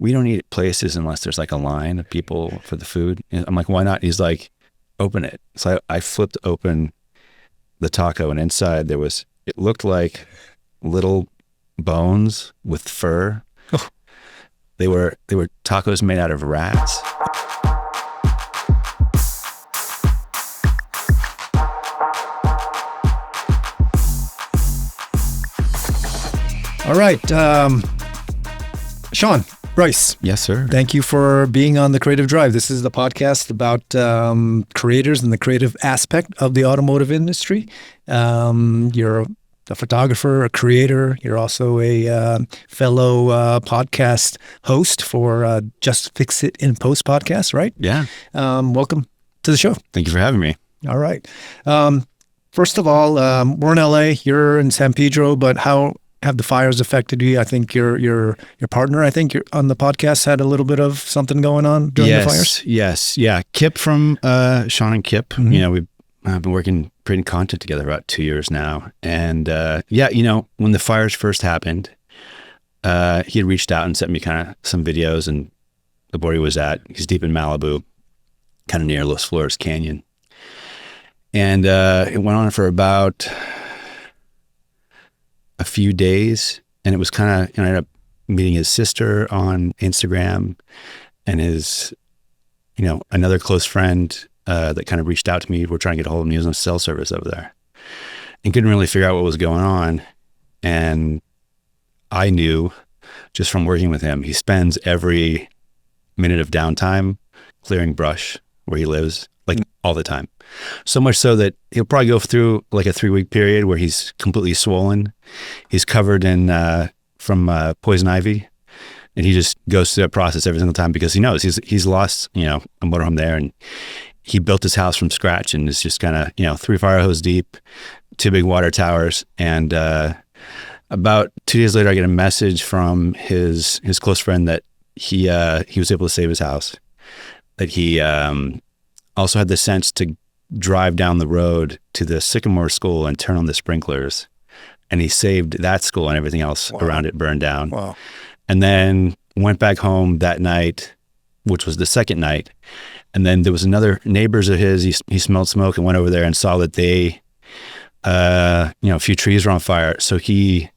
we don't eat places unless there's like a line of people for the food. And I'm like, why not? He's like, open it. So I flipped open the taco, and inside it looked like little bones with fur. Oh. They were tacos made out of rats. All right. Sean, Bryce. Yes, sir. Thank you for being on The Creative Drive. This is the podcast about creators and the creative aspect of the automotive industry. You're a photographer, a creator. You're also a fellow podcast host for Just Fix It in Post podcast, right? Yeah. Welcome to the show. Thank you for having me. All right. First of all, we're in LA. You're in San Pedro, but how have the fires affected you? I think your partner, I think you're on the podcast, had a little bit of something going on during the fires. Yes. Yeah. Kip from Sean and Kip, Mm-hmm. we've been creating content together about 2 years now. And when the fires first happened, he had reached out and sent me kind of some videos, and the where he was at. He's deep in Malibu, kind of near Los Flores Canyon. And it went on for about a few days, and it was kind of, I ended up meeting his sister on Instagram, and his, another close friend that kind of reached out to me. We're trying to get a hold of him. He was on cell service over there and couldn't really figure out what was going on. And I knew just from working with him, he spends every minute of downtime clearing brush where he lives, like all the time. So much so that he'll probably go through like a 3-week period where he's completely swollen. He's covered in from poison ivy, and he just goes through that process every single time because he knows he's lost a motorhome there, and he built his house from scratch, and is just kind of 3 fire hose deep, 2 big water towers. And about 2 days later, I get a message from his close friend that he was able to save his house, that he also had the sense to drive down the road to the Sycamore school and turn on the sprinklers. And he saved that school, and everything else around it burned down. Wow. And then went back home that night, which was the second night. And then there was another neighbors of his, he smelled smoke and went over there and saw that they, a few trees were on fire. So he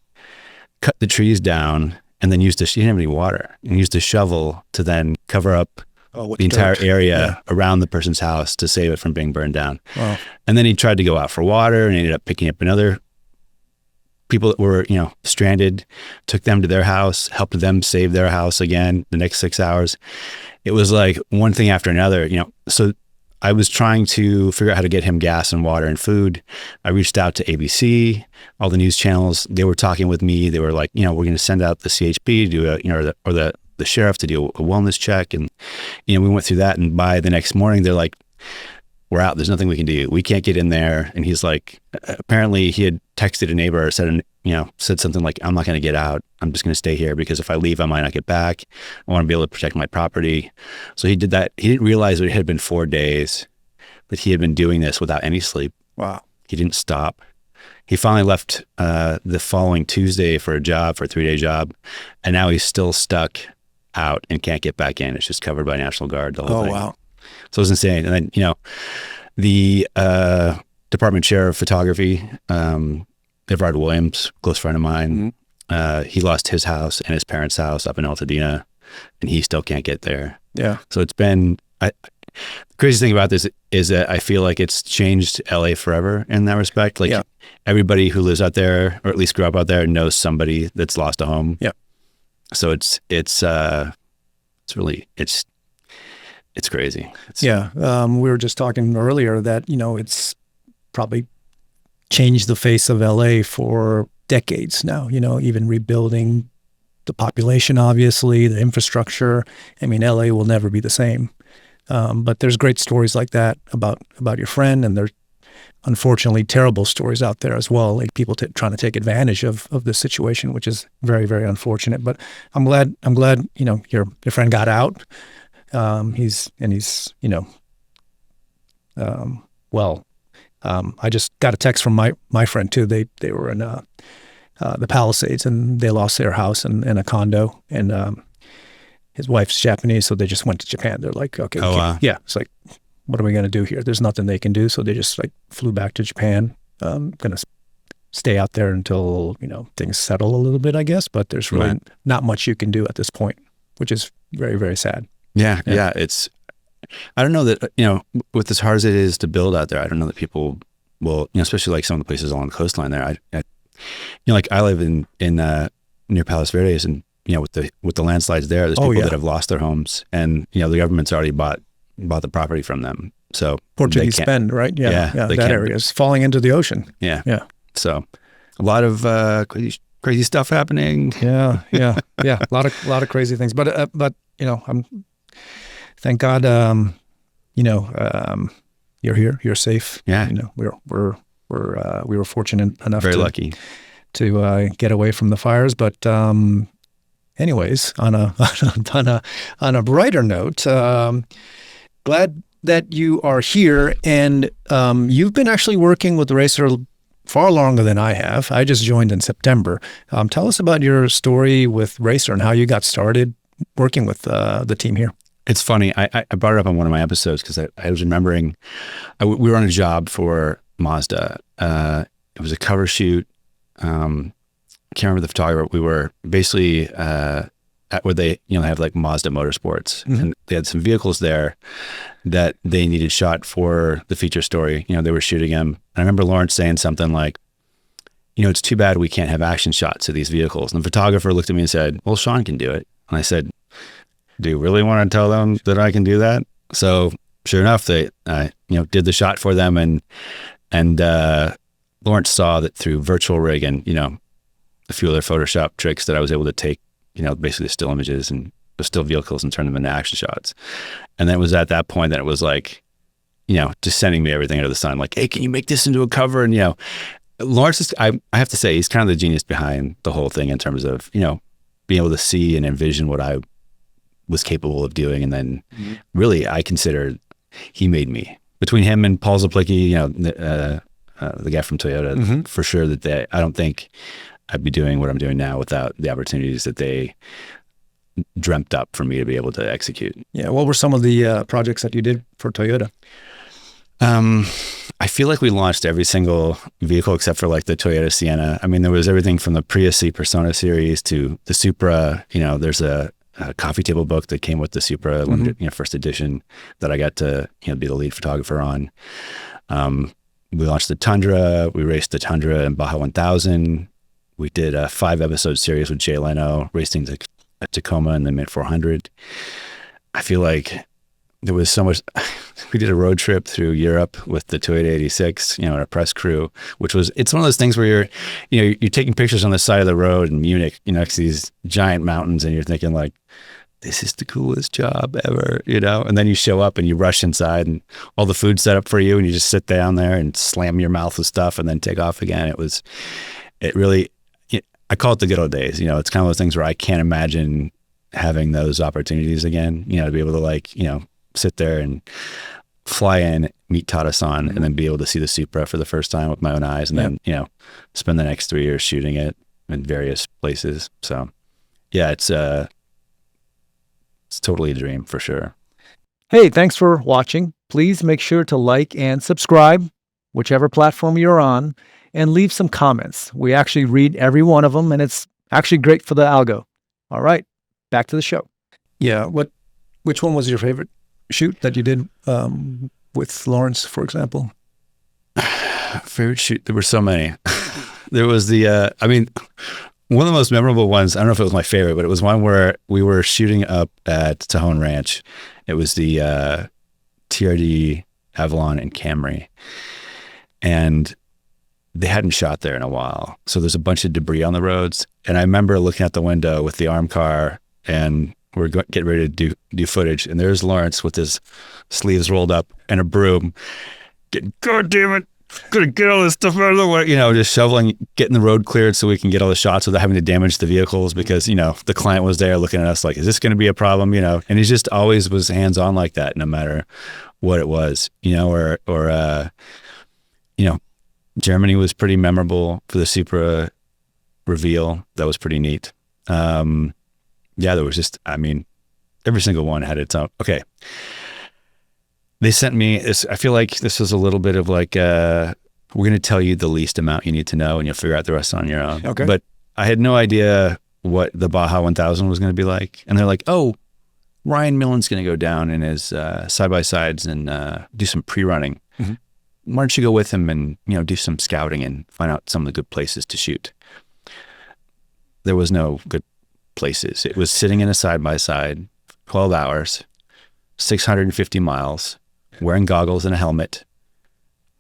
cut the trees down and then he didn't have any water, and used a shovel to then cover up the entire area around the person's house to save it from being burned down. Wow. And then he tried to go out for water and ended up picking up another people that were, stranded, took them to their house, helped them save their house again the next 6 hours. It was like one thing after another, So I was trying to figure out how to get him gas and water and food. I reached out to ABC, all the news channels. They were talking with me. They were like, we're going to send out the CHP to do the sheriff to do a wellness check. And, we went through that. And by the next morning, they're like, we're out. There's nothing we can do. We can't get in there. And he's like, apparently he had texted a neighbor, said something like, I'm not going to get out. I'm just going to stay here because if I leave, I might not get back. I want to be able to protect my property. So he did that. He didn't realize that it had been 4 days that he had been doing this without any sleep. Wow. He didn't stop. He finally left the following Tuesday for a 3-day job. And now he's still stuck out and can't get back in. It's just covered by National Guard, the whole thing. Oh, wow. So it was insane. And then, the department chair of photography, Everard Williams, close friend of mine, he lost his house and his parents' house up in Altadena, and he still can't get there. Yeah. So it's been, the crazy thing about this is that I feel like it's changed LA forever in that respect. Like everybody who lives out there, or at least grew up out there, knows somebody that's lost a home. Yeah. So it's crazy. We were just talking earlier that, it's probably changed the face of LA for decades now, even rebuilding the population, obviously, the infrastructure. I mean, LA will never be the same. But there's great stories like that about your friend, and there's unfortunately terrible stories out there as well, like people trying to take advantage of this situation, which is very, very unfortunate. But I'm glad your friend got out. He's I just got a text from my friend too. They were in the Palisades, and they lost their house and a condo, and his wife's Japanese, so they just went to Japan. They're like, okay, Oh, wow. yeah. It's like, what are we going to do here? There's nothing they can do. So they just like flew back to Japan. Going to stay out there until, things settle a little bit, I guess. But there's really not much you can do at this point, which is very, very sad. Yeah. I don't know that, with as hard as it is to build out there, I don't know that people will, especially like some of the places along the coastline there. Like I live in near Palos Verdes, and with the landslides there's people that have lost their homes, and the government's already bought the property from them. So Portuguese spend, right? Yeah. That area is falling into the ocean. Yeah. So a lot of crazy stuff happening. Yeah. A lot of crazy things, but I'm thank God. You're here. You're safe. Yeah. We were fortunate enough. Very lucky to get away from the fires. But anyways, on a brighter note, glad that you are here, and you've been actually working with Racer far longer than I have. I just joined in September. Tell us about your story with Racer and how you got started working with the team here. It's funny. I brought it up on one of my episodes because I was remembering we were on a job for Mazda. It was a cover shoot. I can't remember the photographer. We were basically at where they have like Mazda Motorsports, and they had some vehicles there that they needed shot for the feature story. They were shooting them. And I remember Lawrence saying something like, it's too bad we can't have action shots of these vehicles. And the photographer looked at me and said, well, Sean can do it. And I said, do you really want to tell them that I can do that? So sure enough, they, did the shot for them, and Lawrence saw that through virtual rig and, a few other Photoshop tricks that I was able to take, basically still images and the still vehicles and turn them into action shots. And then it was at that point that it was like, just sending me everything under the sun. Like, hey, can you make this into a cover? And, Lawrence is, I have to say, he's kind of the genius behind the whole thing in terms of, being able to see and envision what I was capable of doing. And then really, I consider he made me. Between him and Paul Zaplicki, the guy from Toyota, for sure that I don't think I'd be doing what I'm doing now without the opportunities that they dreamt up for me to be able to execute. Yeah. What were some of the projects that you did for Toyota? I feel like we launched every single vehicle except for like the Toyota Sienna. I mean, there was everything from the Prius C Persona series to the Supra. There's a coffee table book that came with the Supra first edition that I got to be the lead photographer on. We launched the Tundra. We raced the Tundra in Baja 1000. We did a 5-episode series with Jay Leno, racing to Tacoma in the Mint 400. I feel like there was so much. We did a road trip through Europe with the Toyota 86, and a press crew, it's one of those things where you're taking pictures on the side of the road in Munich, next to these giant mountains, and you're thinking like, this is the coolest job ever, and then you show up and you rush inside and all the food's set up for you and you just sit down there and slam your mouth with stuff and then take off again. I call it the good old days. It's kind of those things where I can't imagine having those opportunities again, to be able to sit there and fly in, meet Taro-san, and then be able to see the Supra for the first time with my own eyes, and then, spend the next 3 years shooting it in various places. So yeah, it's totally a dream for sure. Hey, thanks for watching. Please make sure to like and subscribe, whichever platform you're on, and leave some comments. We actually read every one of them, and it's actually great for the algo. All right, back to the show. Yeah, which one was your favorite shoot that you did with Lawrence, for example? Favorite shoot? There were so many. There was one of the most memorable ones, I don't know if it was my favorite, but it was one where we were shooting up at Tajon Ranch. It was the TRD Avalon and Camry. And they hadn't shot there in a while. So there's a bunch of debris on the roads. And I remember looking out the window with the arm car, and we're getting ready to do footage. And there's Lawrence with his sleeves rolled up and a broom. God damn it. Gonna get all this stuff out of the way, just shoveling, getting the road cleared so we can get all the shots without having to damage the vehicles, because, the client was there looking at us like, is this going to be a problem? And he just always was hands-on like that, no matter what it was, Germany was pretty memorable for the Supra reveal. That was pretty neat. There was just, every single one had its own. Okay. They sent me this. I feel like this was a little bit of like, we're going to tell you the least amount you need to know and you'll figure out the rest on your own. Okay. But I had no idea what the Baja 1000 was going to be like. And they're like, oh, Ryan Millen's going to go down in his side-by-sides and do some pre-running. Mm-hmm. Why don't you go with him and, do some scouting and find out some of the good places to shoot? There was no good places. It was sitting in a side-by-side, 12 hours, 650 miles, wearing goggles and a helmet,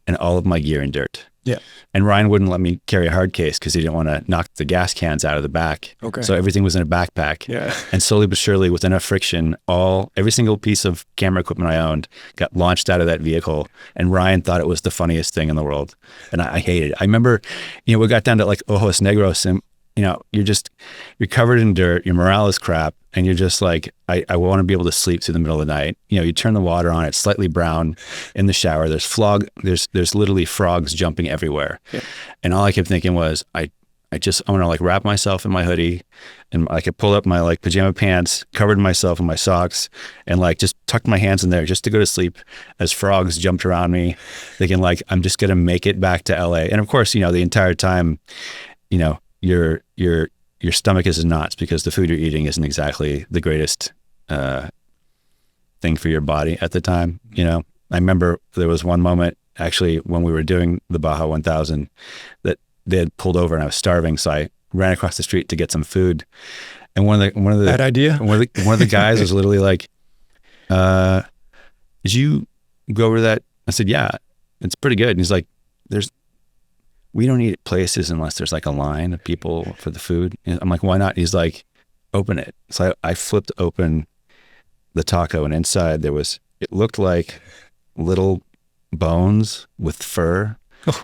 and all of my gear in dirt. Yeah. And Ryan wouldn't let me carry a hard case because he didn't want to knock the gas cans out of the back. Okay. So everything was in a backpack. Yeah. And slowly but surely, with enough friction, every single piece of camera equipment I owned got launched out of that vehicle. And Ryan thought it was the funniest thing in the world. And I hated it. I remember, we got down to like Ojos Negros and, you're covered in dirt, your morale is crap. And you're just like, I want to be able to sleep through the middle of the night. You turn the water on, it's slightly brown in the shower. There's literally frogs jumping everywhere. Yeah. And all I kept thinking was, I want to like wrap myself in my hoodie and I could pull up my like pajama pants, covered myself in my socks and like just tucked my hands in there just to go to sleep as frogs jumped around me, thinking like, I'm just going to make it back to LA. And of course, the entire time, your stomach is in knots because the food you're eating isn't exactly the greatest thing for your body at the time. I remember there was one moment actually when we were doing the Baja 1000 that they had pulled over and I was starving. So I ran across the street to get some food. And one of the bad idea. One of the guys was literally like, did you go over that? I said, yeah, it's pretty good. And he's like, we don't eat at places unless there's like a line of people for the food. And I'm like, why not? He's like, open it. So I flipped open the taco and inside it looked like little bones with fur. Oh.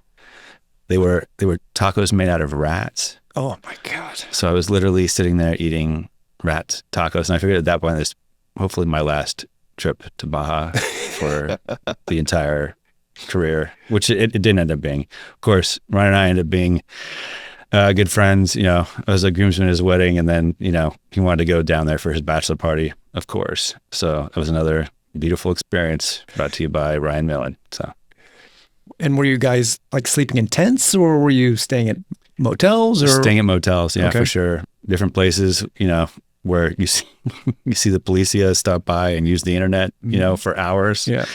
They were tacos made out of rats. Oh my God. So I was literally sitting there eating rat tacos. And I figured at that point, this hopefully my last trip to Baja for the entire career, which it didn't end up being. Of course, Ryan and I ended up being good friends. I was a groomsman at his wedding, and then he wanted to go down there for his bachelor party, of course. So it was another beautiful experience brought to you by Ryan Millen. So, and were you guys like sleeping in tents, or were you staying at motels? Or staying at motels, yeah, okay. For sure. Different places, where you see the policia stop by and use the internet, for hours. Yeah.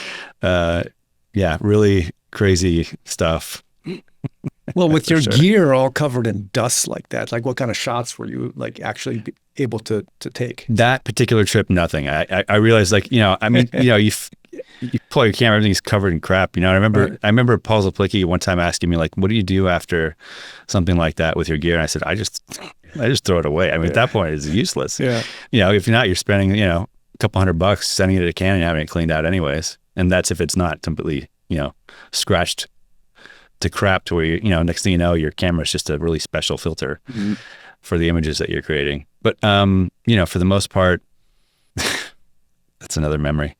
Yeah, really crazy stuff. Well, with your gear all covered in dust like that, like what kind of shots were you like actually able to take? That particular trip, nothing. I realized like, you pull your camera, everything's covered in crap. I remember Paul Zaplicki one time asking me like, what do you do after something like that with your gear? And I said, I just throw it away. I mean, At that point it's useless. Yeah. If you're not, you're spending, a couple $100 sending it to Canon and having it cleaned out anyways. And that's if it's not completely, scratched to crap to where next thing you know, your camera is just a really special filter for the images that you're creating. But, for the most part, that's another memory.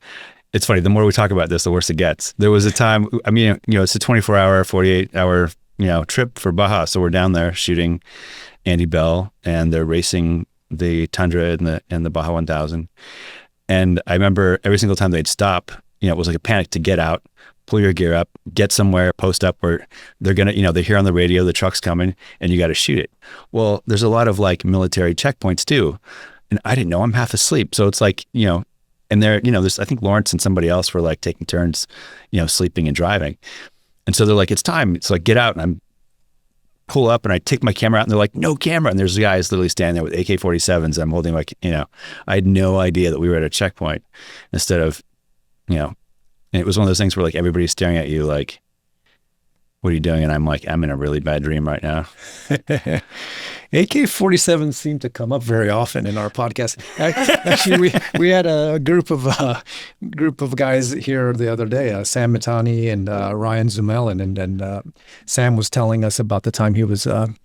It's funny. The more we talk about this, the worse it gets. There was a time, it's a 24-hour, 48-hour, trip for Baja. So we're down there shooting Andy Bell and they're racing the Tundra and the Baja 1000. And I remember every single time they'd stop, it was like a panic to get out, pull your gear up, get somewhere, post up where they're going to, they hear on the radio, the truck's coming and you got to shoot it. Well, there's a lot of like military checkpoints too. And I didn't know, I'm half asleep. So it's like, and there, I think Lawrence and somebody else were like taking turns, sleeping and driving. And so they're like, it's time. It's like, get out. And I'm pull up and I take my camera out and they're like, no camera. And there's guys literally standing there with AK-47s. I'm holding like, I had no idea that we were at a checkpoint instead of, and it was one of those things where like everybody's staring at you like, what are you doing? And I'm like, I'm in a really bad dream right now. AK-47 seem to come up very often in our podcast. Actually, we had a group of guys here the other day, Sam Mitani and Ryan Zumelin, and Sam was telling us about the time he was running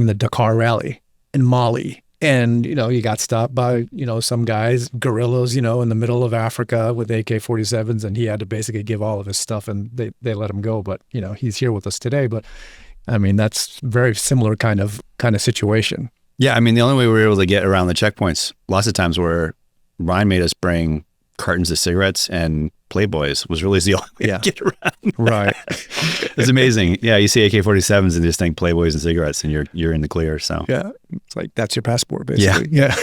the Dakar Rally in Mali. And, he got stopped by, some guys, guerrillas, in the middle of Africa with AK-47s, and he had to basically give all of his stuff and they let him go. But, he's here with us today. But I mean, that's very similar kind of situation. Yeah, I mean, the only way we were able to get around the checkpoints, lots of times where Ryan made us bring cartons of cigarettes and Playboys was really the only way to get around. Right. It's amazing. Yeah, you see AK-47s and just think Playboys and cigarettes, and you're in the clear. So yeah, it's like that's your passport, basically. Yeah.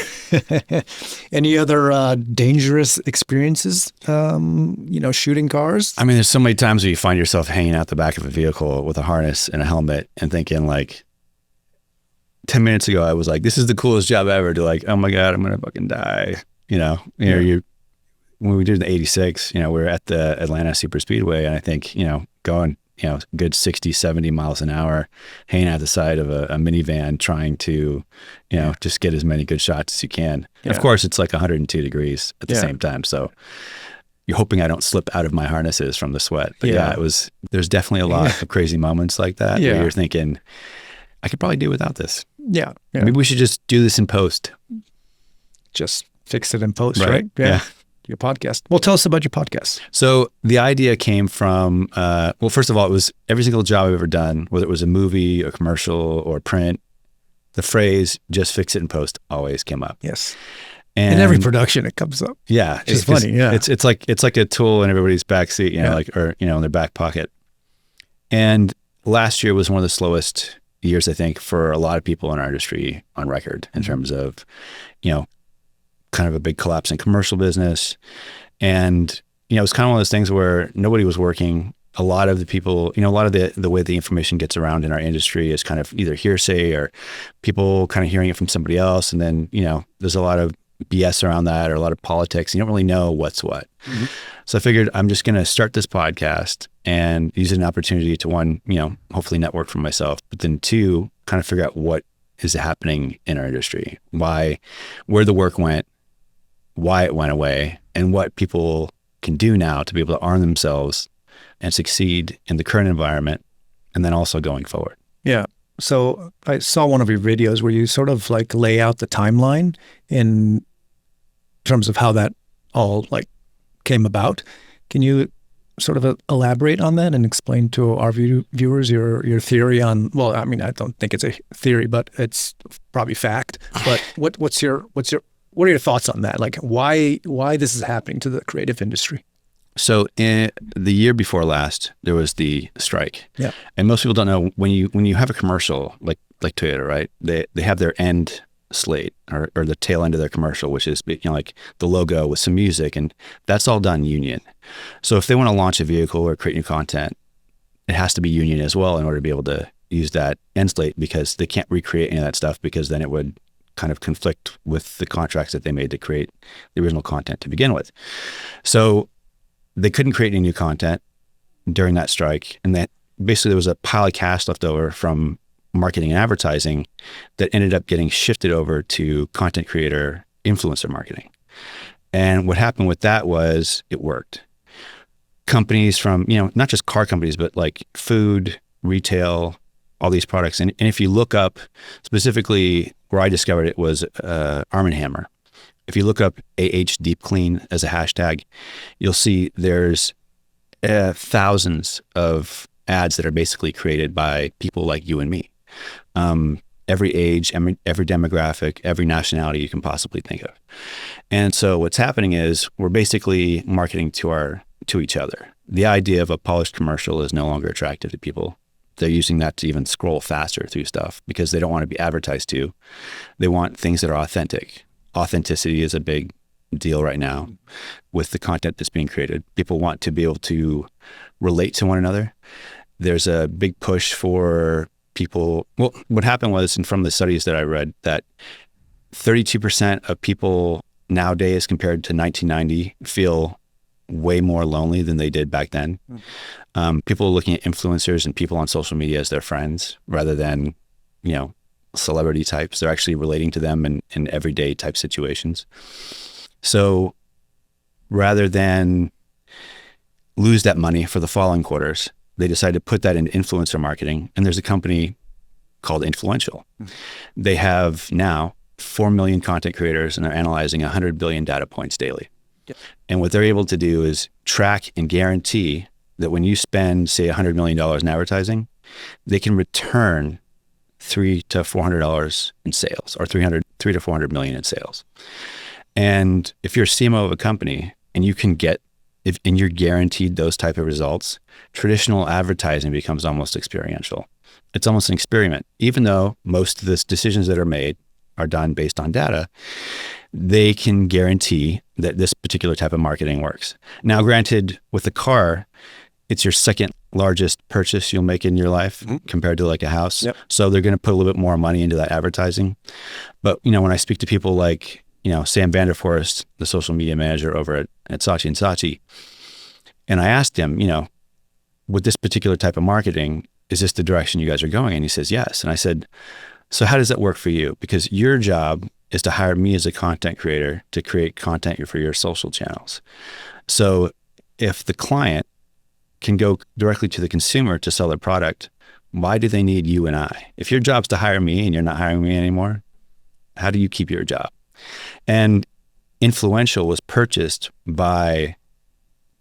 Any other dangerous experiences? Shooting cars. I mean, there's so many times where you find yourself hanging out the back of a vehicle with a harness and a helmet and thinking like, 10 minutes ago, I was like, this is the coolest job ever, to like, oh my God, I'm going to fucking die. When we did the 86, we were at the Atlanta Super Speedway, and I think, going, good 60, 70 miles an hour, hanging out the side of a minivan, trying to, just get as many good shots as you can. Yeah. Of course, it's like 102 degrees at the same time. So you're hoping I don't slip out of my harnesses from the sweat. But there's definitely a lot of crazy moments like that where you're thinking, I could probably do without this. Yeah. Maybe we should just do this in post. Just fix it in post, right? Yeah. Your podcast. Well, tell us about your podcast. So the idea came from, first of all, it was every single job I've ever done, whether it was a movie, a commercial, or print, the phrase "just fix it in post" always came up. Yes. And in every production, it comes up. Yeah. It's funny. Yeah. It's like a tool in everybody's backseat, in their back pocket. And last year was one of the slowest years, I think, for a lot of people in our industry on record in terms of, kind of a big collapse in commercial business. And, it was kind of one of those things where nobody was working. A lot of the people, a lot of the way the information gets around in our industry is kind of either hearsay or people kind of hearing it from somebody else. And then, there's a lot of BS around that, or a lot of politics. You don't really know what's what. Mm-hmm. So I figured I'm just going to start this podcast and use it as an opportunity to, one, hopefully network for myself, but then two, kind of figure out what is happening in our industry, where the work went, why it went away, and what people can do now to be able to arm themselves and succeed in the current environment, and then also going forward. Yeah. So I saw one of your videos where you sort of like lay out the timeline in terms of how that all like came about. Can you sort of elaborate on that and explain to our viewers your theory on, well, I mean, I don't think it's a theory, but it's probably fact. But what are your thoughts on that? Like why this is happening to the creative industry? So in the year before last, there was the strike. Yeah. And most people don't know, when you have a commercial like Toyota, right? They have their end slate or the tail end of their commercial, which is like the logo with some music, and that's all done union. So if they want to launch a vehicle or create new content, it has to be union as well in order to be able to use that end slate, because they can't recreate any of that stuff, because then it would kind of conflict with the contracts that they made to create the original content to begin with. So they couldn't create any new content during that strike. And that basically there was a pile of cash left over from marketing and advertising that ended up getting shifted over to content creator influencer marketing. And what happened with that was it worked. Companies from, not just car companies, but like food, retail, all these products. And if you look up specifically where I discovered it was Arm & Hammer. If you look up Deep Clean as a hashtag, you'll see there's thousands of ads that are basically created by people like you and me. Every age, every demographic, every nationality you can possibly think of. And so what's happening is we're basically marketing to each other. The idea of a polished commercial is no longer attractive to people. They're using that to even scroll faster through stuff because they don't want to be advertised to. They want things that are authentic. Authenticity is a big deal right now with the content that's being created. People want to be able to relate to one another. There's a big push for people. Well, what happened was, and from the studies that I read, that 32% of people nowadays compared to 1990 feel way more lonely than they did back then. People are looking at influencers and people on social media as their friends rather than, celebrity types. They're actually relating to them in everyday type situations. So rather than lose that money for the following quarters, they decided to put that into influencer marketing. And there's a company called Influential. They have now 4 million content creators, and they're analyzing 100 billion data points daily. Yep. And what they're able to do is track and guarantee that when you spend, say, $100 million in advertising, they can return $300 to $400 in sales, or 3 to 400 million in sales. And if you're a CMO of a company and you can get, and you're guaranteed those type of results, traditional advertising becomes almost experiential. It's almost an experiment. Even though most of the decisions that are made are done based on data, they can guarantee that this particular type of marketing works. Now, granted, with a car, it's your second largest purchase you'll make in your life compared to like a house. Yep. So they're going to put a little bit more money into that advertising. But, when I speak to people like, Sam Vanderforest, the social media manager over at Saatchi & Saatchi, and I asked him, with this particular type of marketing, is this the direction you guys are going? And he says, yes. And I said, so how does that work for you? Because your job is to hire me as a content creator to create content for your social channels. So if the client can go directly to the consumer to sell their product, why do they need you and I? If your job's to hire me and you're not hiring me anymore, how do you keep your job? And Influential was purchased by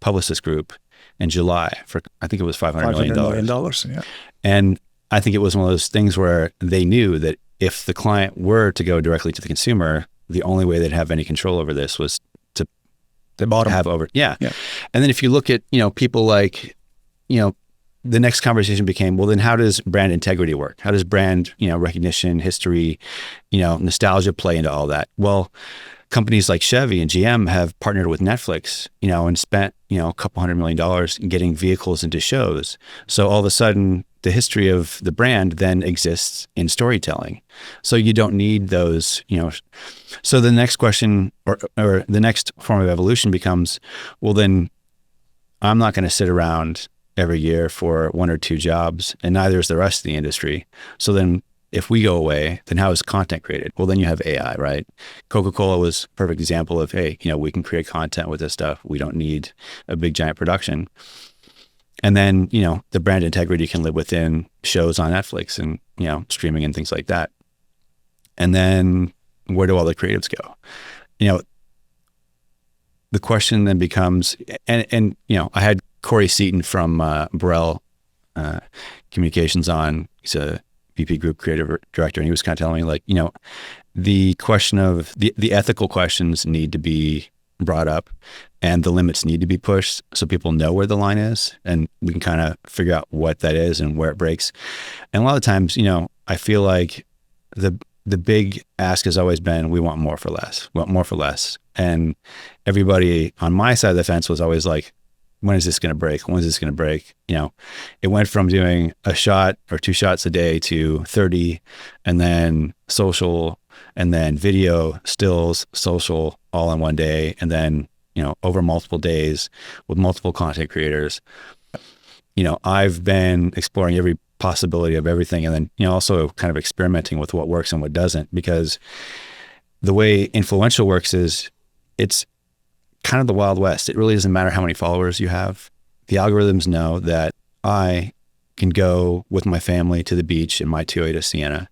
Publicis Group in July for, I think it was $500 million. $500 million, yeah. And I think it was one of those things where they knew that if the client were to go directly to the consumer, the only way they'd have any control over this was to have over. Yeah. And then if you look at, people like, the next conversation became, well, then how does brand integrity work? How does brand, recognition, history, nostalgia play into all that? Well, companies like Chevy and GM have partnered with Netflix, and spent, a couple $100 million getting vehicles into shows. So all of a sudden, the history of the brand then exists in storytelling. So you don't need those, So the next question or the next form of evolution becomes, well, then I'm not going to sit around every year for 1 or 2 jobs, and neither is the rest of the industry. So then if we go away, then how is content created? Well, then you have AI, right? Coca-Cola was a perfect example of, hey, we can create content with this stuff. We don't need a big giant production. And then, the brand integrity can live within shows on Netflix and, streaming and things like that. And then where do all the creatives go? The question then becomes, and I had Corey Seaton from Burrell Communications on. He's a VP Group Creative Director, and he was kind of telling me, the question of the ethical questions need to be brought up, and the limits need to be pushed so people know where the line is, and we can kind of figure out what that is and where it breaks. And a lot of times, I feel like the big ask has always been, we want more for less. We want more for less. And everybody on my side of the fence was always like, when is this going to break? When is this going to break? It went from doing a shot or 2 shots a day to 30, and then social, and then video, stills, social, all in one day. And then, over multiple days with multiple content creators. I've been exploring every possibility of everything. And then, also kind of experimenting with what works and what doesn't, because the way Influential works is it's kind of the Wild West. It really doesn't matter how many followers you have. The algorithms know that I can go with my family to the beach in my Toyota Sienna.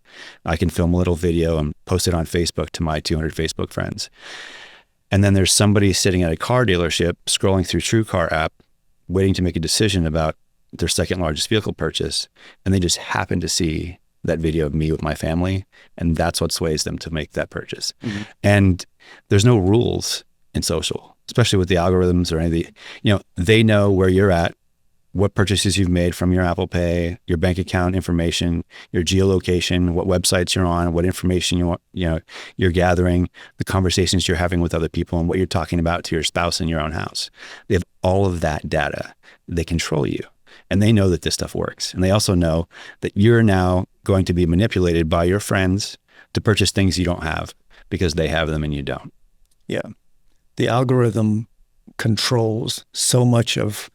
I can film a little video and post it on Facebook to my 200 Facebook friends. And then there's somebody sitting at a car dealership scrolling through TrueCar app, waiting to make a decision about their second largest vehicle purchase. And they just happen to see that video of me with my family. And that's what sways them to make that purchase. Mm-hmm. And there's no rules in social, especially with the algorithms or any of the, they know where you're at, what purchases you've made from your Apple Pay, your bank account information, your geolocation, what websites you're on, what information you're gathering, the conversations you're having with other people, and what you're talking about to your spouse in your own house. They have all of that data. They control you, and they know that this stuff works. And they also know that you're now going to be manipulated by your friends to purchase things you don't have because they have them and you don't. Yeah. The algorithm controls so much of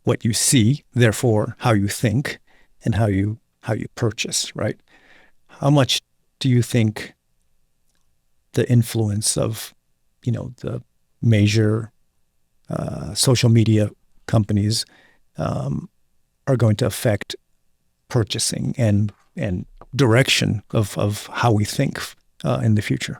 what you see, therefore how you think and how you purchase, right? How much do you think the influence of, the major social media companies are going to affect purchasing and direction of how we think in the future?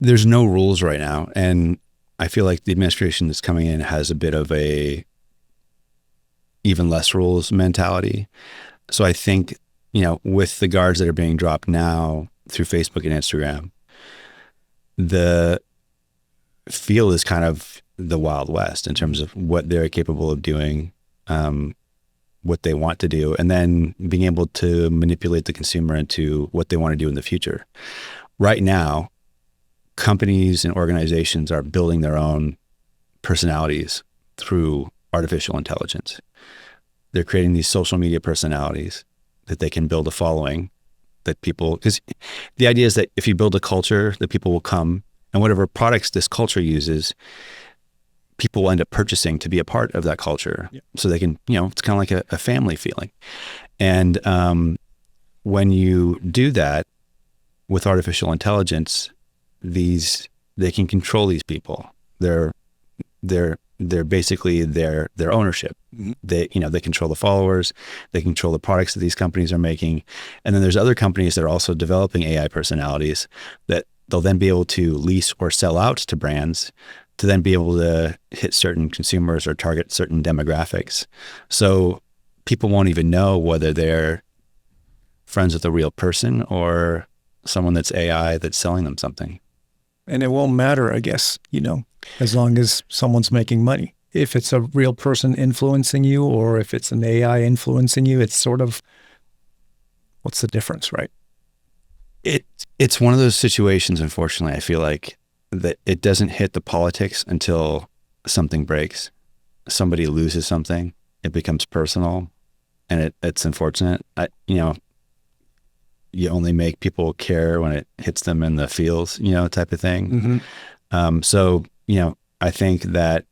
There's no rules right now, and I feel like the administration that's coming in has a bit of a even less rules mentality. So I think with the guards that are being dropped now through Facebook and Instagram, the field is kind of the Wild West in terms of what they're capable of doing, what they want to do, and then being able to manipulate the consumer into what they want to do in the future. Right now, companies and organizations are building their own personalities through artificial intelligence. They're creating these social media personalities that they can build a following that people, because the idea is that if you build a culture, that people will come, and whatever products this culture uses, people will end up purchasing to be a part of that culture. Yep. So they can, it's kind of like a family feeling. And when you do that with artificial intelligence, they can control these people. They're basically their ownership. Mm-hmm. They control the followers, they control the products that these companies are making. And then there's other companies that are also developing AI personalities that they'll then be able to lease or sell out to brands to then be able to hit certain consumers or target certain demographics. So people won't even know whether they're friends with a real person or someone that's AI that's selling them something. And it won't matter, I guess, as long as someone's making money. If it's a real person influencing you or if it's an AI influencing you, it's sort of, what's the difference, right? It's one of those situations, unfortunately, I feel like, that it doesn't hit the politics until something breaks. Somebody loses something, it becomes personal, and it's unfortunate. You only make people care when it hits them in the feels, type of thing. Mm-hmm. So, I think that,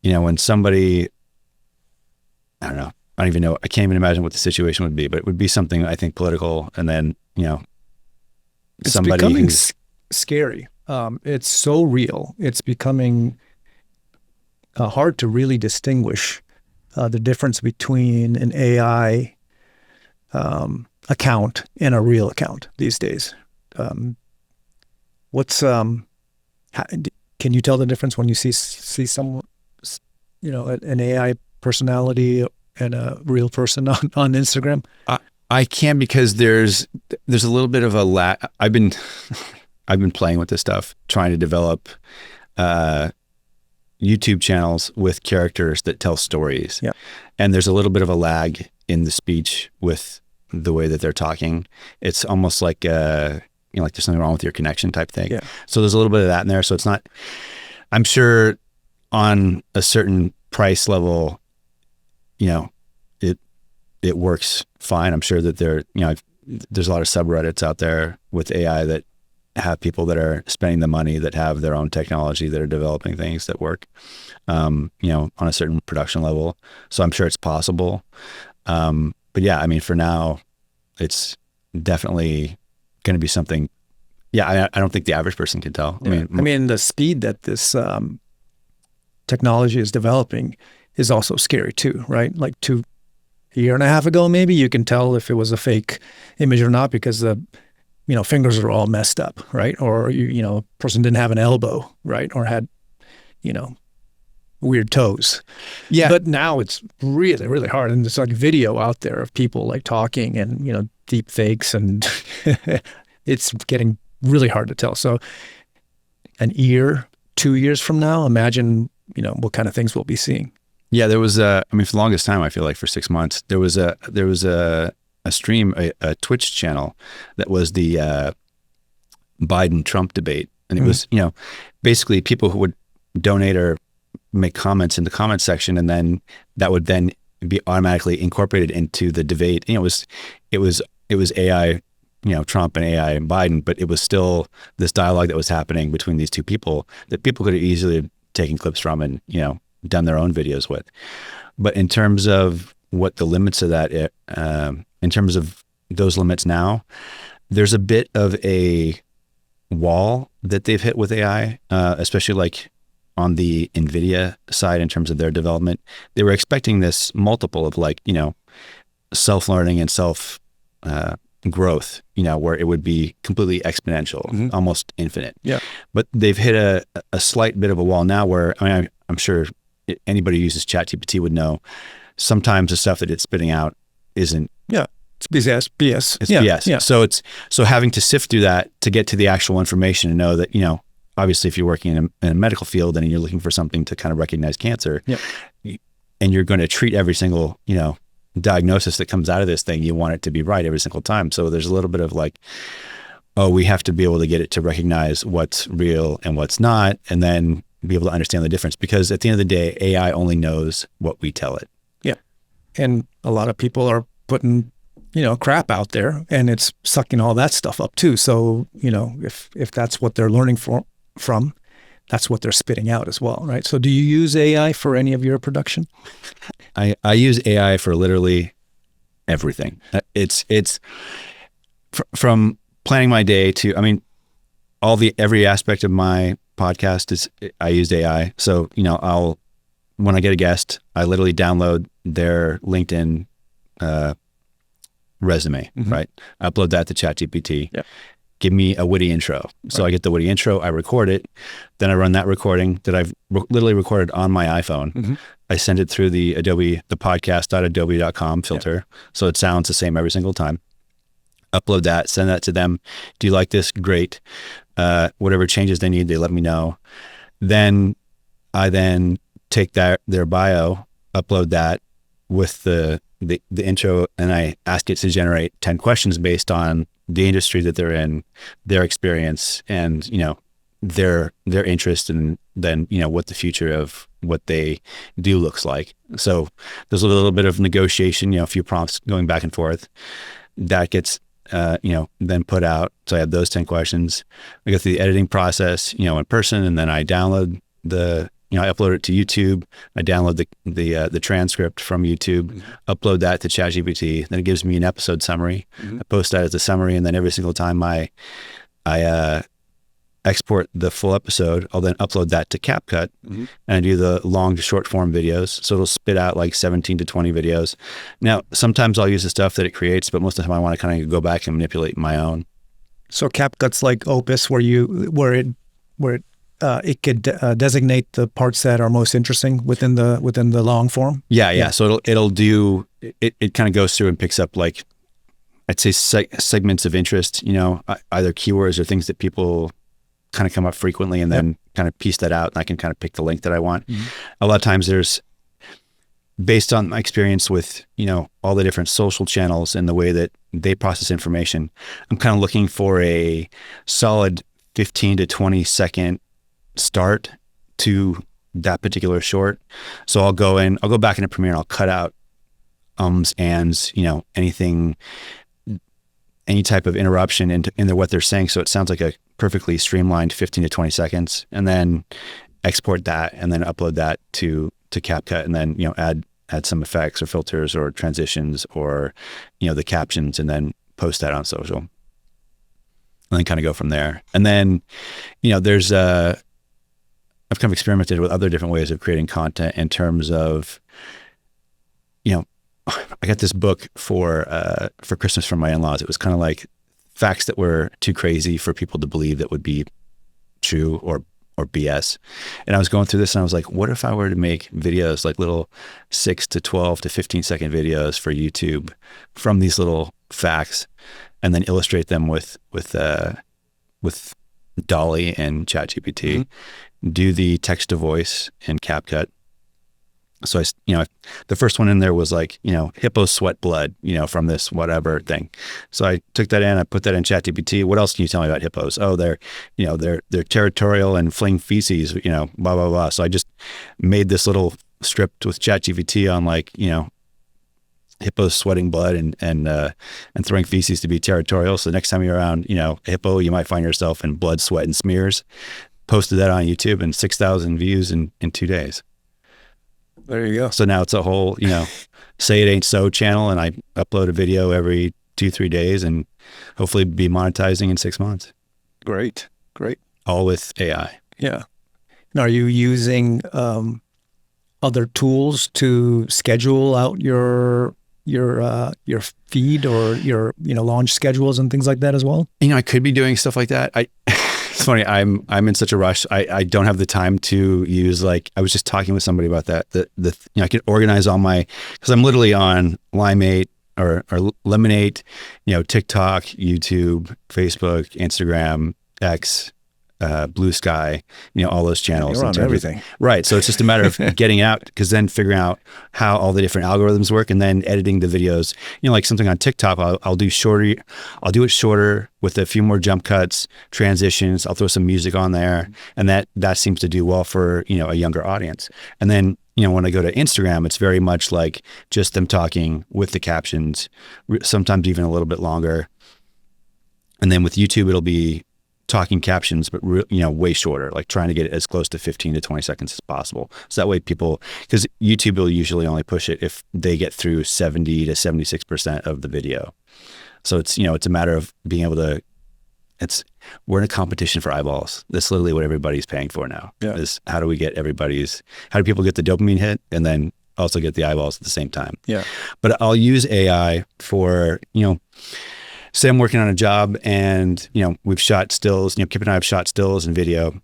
when somebody, I don't know, I don't even know, I can't even imagine what the situation would be, but it would be something, I think, political. And then, it's somebody becoming scary. It's so real. It's becoming hard to really distinguish the difference between an AI account and a real account these days. Can you tell the difference when you see someone, an AI personality and a real person on Instagram? I can, because there's a little bit of a lag. I've been playing with this stuff, trying to develop YouTube channels with characters that tell stories. Yeah. And there's a little bit of a lag in the speech with the way that they're talking. It's almost like like there's something wrong with your connection type thing. Yeah. So there's a little bit of that in there. So it's not, I'm sure on a certain price level, it works fine. I'm sure that there's a lot of subreddits out there with AI that have people that are spending the money, that have their own technology, that are developing things that work, on a certain production level. So I'm sure it's possible. But yeah, for now, it's definitely going to be something. Yeah, I don't think the average person can tell. Yeah. The speed that this technology is developing is also scary too, right? Like a year and a half ago, maybe you can tell if it was a fake image or not because the fingers are all messed up, right? Or a person didn't have an elbow, right? Or had weird toes. Yeah. But now it's really, really hard. And there's like video out there of people like talking and, deep fakes, and it's getting really hard to tell. So an year, 2 years from now, imagine, what kind of things we'll be seeing. Yeah, there was for the longest time, I feel like for 6 months, there was a stream, a Twitch channel that was the Biden-Trump debate. And it was, basically people who would donate or make comments in the comment section, and then that would then be automatically incorporated into the debate. It was AI, Trump and AI and Biden, but it was still this dialogue that was happening between these two people that people could have easily taken clips from and, done their own videos with. But in terms of what the limits of that, in terms of those limits now, there's a bit of a wall that they've hit with AI, especially like on the NVIDIA side in terms of their development. They were expecting this multiple of self-learning and self-growth, where it would be completely exponential, mm-hmm. almost infinite. Yeah. But they've hit a slight bit of a wall now where, I'm sure anybody who uses ChatGPT would know sometimes the stuff that it's spitting out isn't. Yeah. It's BS. It's yeah. BS. Yeah. So having to sift through that to get to the actual information and know that, obviously if you're working in a medical field and you're looking for something to kind of recognize cancer, Yeah. and you're going to treat every single, diagnosis that comes out of this thing, you want it to be right every single time. So there's a little bit of like, we have to be able to get it to recognize what's real and what's not, and then be able to understand the difference. Because at the end of the day, AI only knows what we tell it. Yeah. And a lot of people are putting, crap out there, and it's sucking all that stuff up too. So, if that's what they're learning from, that's what they're spitting out as well, right? So do you use AI for any of your production? I use AI for literally everything. It's from planning my day to, every aspect of my podcast I used AI. So, when I get a guest, I literally download their LinkedIn resume, right? I upload that to ChatGPT. Yep. Give me a witty intro. So I get the witty intro, I record it, then I run that recording that I've literally recorded on my iPhone. I send it through the podcast.adobe.com filter. Yep. So it sounds the same every single time. Upload that, send that to them. Do you like this? Great. Whatever changes they need, they let me know. Then I take their bio, upload that with the intro, and I ask it to generate 10 questions based on the industry that they're in, their experience, and their interest, and then what the future of what they do looks like. So there's a little bit of negotiation, a few prompts going back and forth. That gets then put out. So I have those 10 questions. I go through the editing process, in person, and then I download I upload it to YouTube. I download the transcript from YouTube, upload that to ChatGPT. Then it gives me an episode summary. I post that as a summary, and then every single time I export the full episode, I'll then upload that to CapCut, and I do the long to short form videos. So it'll spit out like 17 to 20 videos. Now, sometimes I'll use the stuff that it creates, but most of the time I want to kind of go back and manipulate my own. So CapCut's like Opus, where it could designate the parts that are most interesting within the long form. Yeah. So it'll do it. Kind of goes through and picks up, like, I'd say segments of interest. Either keywords or things that people kind of come up frequently, and then kind of piece that out, and I can kind of pick the link that I want. A lot of times there's, based on my experience with all the different social channels and the way that they process information, I'm kind of looking for a solid 15 to 20 second start to that particular short. So I'll go back into Premiere and I'll cut out ands, anything, any type of interruption into what they're saying. So it sounds like a perfectly streamlined 15 to 20 seconds, and then export that and then upload that to CapCut, and then, add some effects or filters or transitions or, the captions, and then post that on social, and then kind of go from there. And then, there's I've kind of experimented with other different ways of creating content in terms of, I got this book for Christmas from my in-laws. It was kind of like facts that were too crazy for people to believe that would be true or BS. And I was going through this, and I was like, what if I were to make videos, like little 6 to 12 to 15 second videos for YouTube from these little facts, and then illustrate them with Dolly and ChatGPT, do the text to voice in CapCut. So the first one in there was like, hippos sweat blood, from this whatever thing. So I took that in, I put that in ChatGPT. What else can you tell me about hippos? Oh, they're territorial and fling feces, blah, blah, blah. So I just made this little script with ChatGPT on, like, hippos sweating blood and throwing feces to be territorial. So the next time you're around, a hippo, you might find yourself in blood, sweat, and smears. Posted that on YouTube, and 6,000 views in 2 days. There you go. So now it's a whole, Say It Ain't So channel, and I upload a video every 2-3 days, and hopefully be monetizing in 6 months. Great. All with AI. Yeah. Now, are you using other tools to schedule out your feed or your launch schedules and things like that as well? I could be doing stuff like that. It's funny. I'm in such a rush. I don't have the time to use, like, I was just talking with somebody about that. I could organize all because I'm literally on Limate, or eliminate, TikTok, YouTube, Facebook, Instagram, X, Blue Sky, all those channels. You're on everything. Right. So it's just a matter of getting out, because then figuring out how all the different algorithms work, and then editing the videos. Like something on TikTok, I'll do it shorter with a few more jump cuts, transitions. I'll throw some music on there, and that seems to do well for, a younger audience. And then, when I go to Instagram, it's very much like just them talking with the captions, sometimes even a little bit longer. And then with YouTube, it'll be talking captions, but way shorter, like trying to get it as close to 15 to 20 seconds as possible. So that way because YouTube will usually only push it if they get through 70 to 76% of the video. So it's a matter of being able to, we're in a competition for eyeballs. That's literally what everybody's paying for now. Yeah. Is how do people get the dopamine hit and then also get the eyeballs at the same time? Yeah. But I'll use AI for, say I'm working on a job and, we've shot stills, Kip and I have shot stills and video,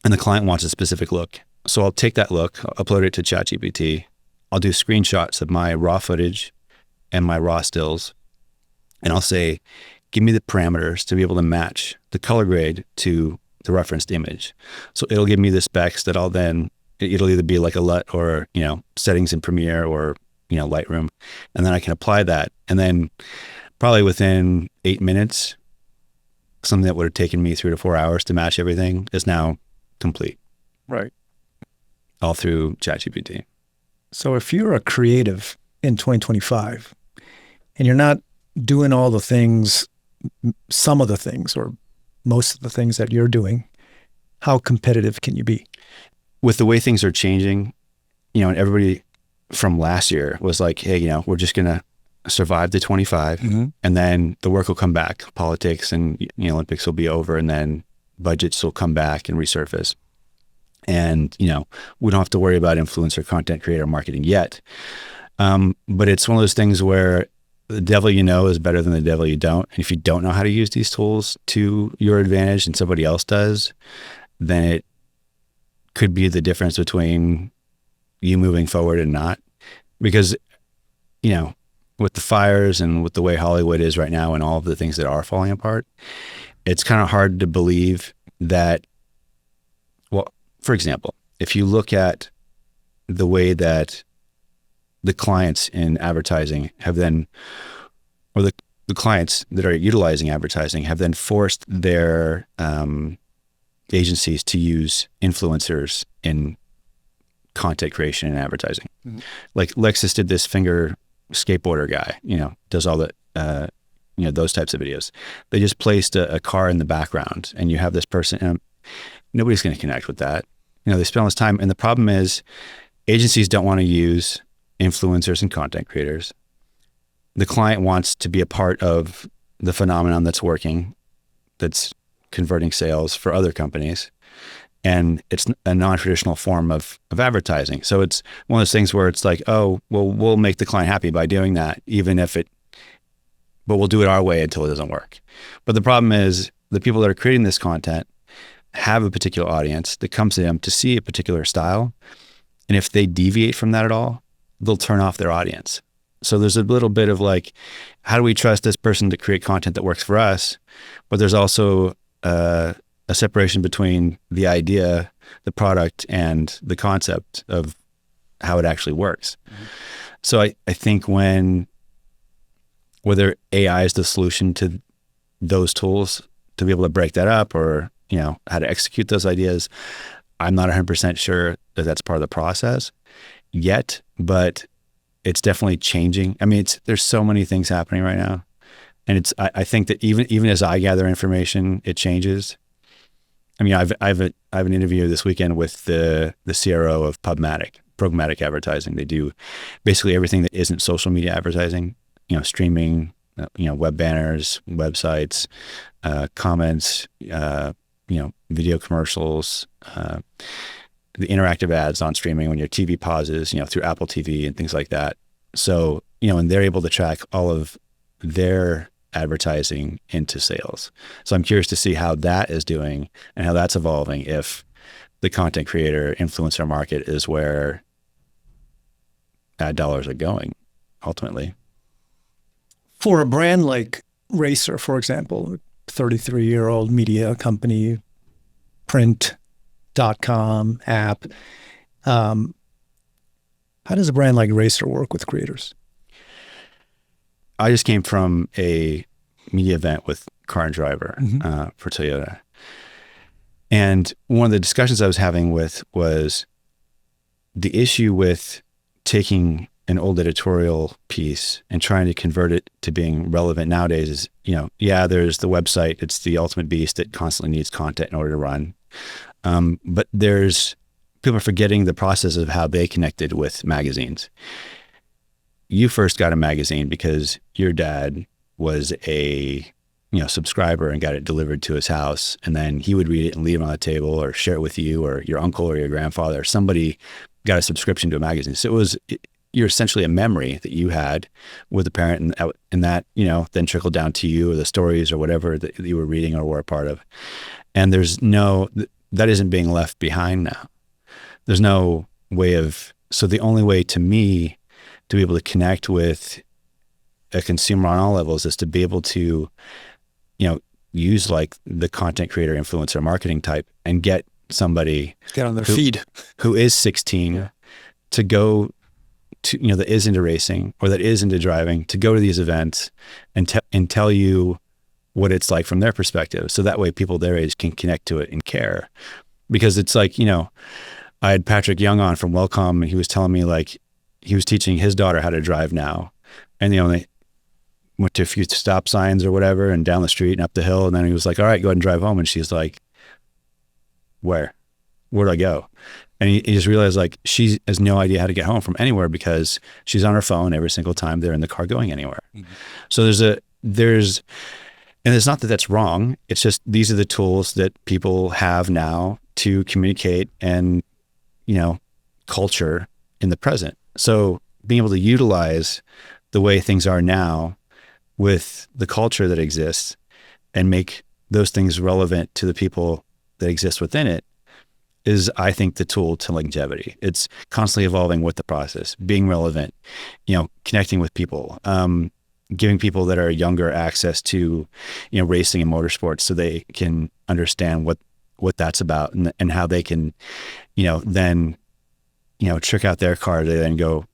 and the client wants a specific look. So I'll take that look, I'll upload it to ChatGPT. I'll do screenshots of my raw footage and my raw stills. And I'll say, give me the parameters to be able to match the color grade to the referenced image. So it'll give me the specs that it'll either be like a LUT or, settings in Premiere or, Lightroom. And then I can apply that. And then probably within 8 minutes, something that would have taken me 3 to 4 hours to match everything is now complete. Right. All through ChatGPT. So if you're a creative in 2025 and you're not doing all the things, some of the things or most of the things that you're doing, how competitive can you be? With the way things are changing, and everybody from last year was like, hey, we're just going to survive the 25, and then the work will come back. Politics and Olympics will be over, and then budgets will come back and resurface. And we don't have to worry about influencer, content creator marketing yet. But it's one of those things where the devil is better than the devil you don't. And if you don't know how to use these tools to your advantage and somebody else does, then it could be the difference between you moving forward and not. Because with the fires and with the way Hollywood is right now and all of the things that are falling apart, it's kind of hard to believe that, well, for example, if you look at the way that the clients in advertising have then, or the clients that are utilizing advertising have then forced their agencies to use influencers in content creation and advertising. Like Lexus did this finger skateboarder guy, does all the, those types of videos. They just placed a car in the background and you have this person, and nobody's going to connect with that. They spend all this time. And the problem is agencies don't want to use influencers and content creators. The client wants to be a part of the phenomenon that's working, that's converting sales for other companies. And it's a non-traditional form of advertising. So it's one of those things where it's like, oh, well, we'll make the client happy by doing that, but we'll do it our way until it doesn't work. But the problem is the people that are creating this content have a particular audience that comes to them to see a particular style. And if they deviate from that at all, they'll turn off their audience. So there's a little bit of like, how do we trust this person to create content that works for us? But there's also a separation between the idea, the product, and the concept of how it actually works. So I think whether AI is the solution to those tools to be able to break that up, or how to execute those ideas, I'm not 100% sure that that's part of the process yet, but it's definitely changing. I mean, there's so many things happening right now, and I think that even as I gather information, it changes. I mean, I have an interview this weekend with the CRO of PubMatic, programmatic advertising. They do basically everything that isn't social media advertising, streaming, web banners, websites, comments, video commercials, the interactive ads on streaming when your TV pauses, through Apple TV and things like that. So, and they're able to track all of their advertising into sales. So I'm curious to see how that is doing and how that's evolving, if the content creator influencer market is where ad dollars are going ultimately. For a brand like Racer, for example, 33-year-old media company, print.com app, how does a brand like Racer work with creators? I just came from a media event with Car and Driver for Toyota. And one of the discussions I was having was the issue with taking an old editorial piece and trying to convert it to being relevant nowadays is, there's the website. It's the ultimate beast that constantly needs content in order to run. But people are forgetting the process of how they connected with magazines. You first got a magazine because your dad was a subscriber and got it delivered to his house, and then he would read it and leave it on the table or share it with you or your uncle or your grandfather or somebody got a subscription to a magazine. So you're essentially a memory that you had with a parent, and that then trickled down to you, or the stories or whatever that you were reading or were a part of. And that isn't being left behind now. There's no way so the only way to me to be able to connect with a consumer on all levels is to be able to, use like the content creator, influencer, marketing type and get somebody get on their feed who is 16 to go to, that is into racing or that is into driving, to go to these events and tell you what it's like from their perspective. So that way people their age can connect to it and care. Because it's like, I had Patrick Young on from Welcome, and he was telling me like he was teaching his daughter how to drive now. And, they went to a few stop signs or whatever and down the street and up the hill. And then he was like, all right, go ahead and drive home. And she's like, where do I go? And he just realized like she has no idea how to get home from anywhere because she's on her phone every single time they're in the car going anywhere. Mm-hmm. So and it's not that that's wrong. It's just, these are the tools that people have now to communicate and, culture in the present. So being able to utilize the way things are now with the culture that exists and make those things relevant to the people that exist within it is, I think, the tool to longevity. It's constantly evolving with the process, being relevant, connecting with people, giving people that are younger access to, racing and motorsports so they can understand what that's about and how they can, then, trick out their car to then go,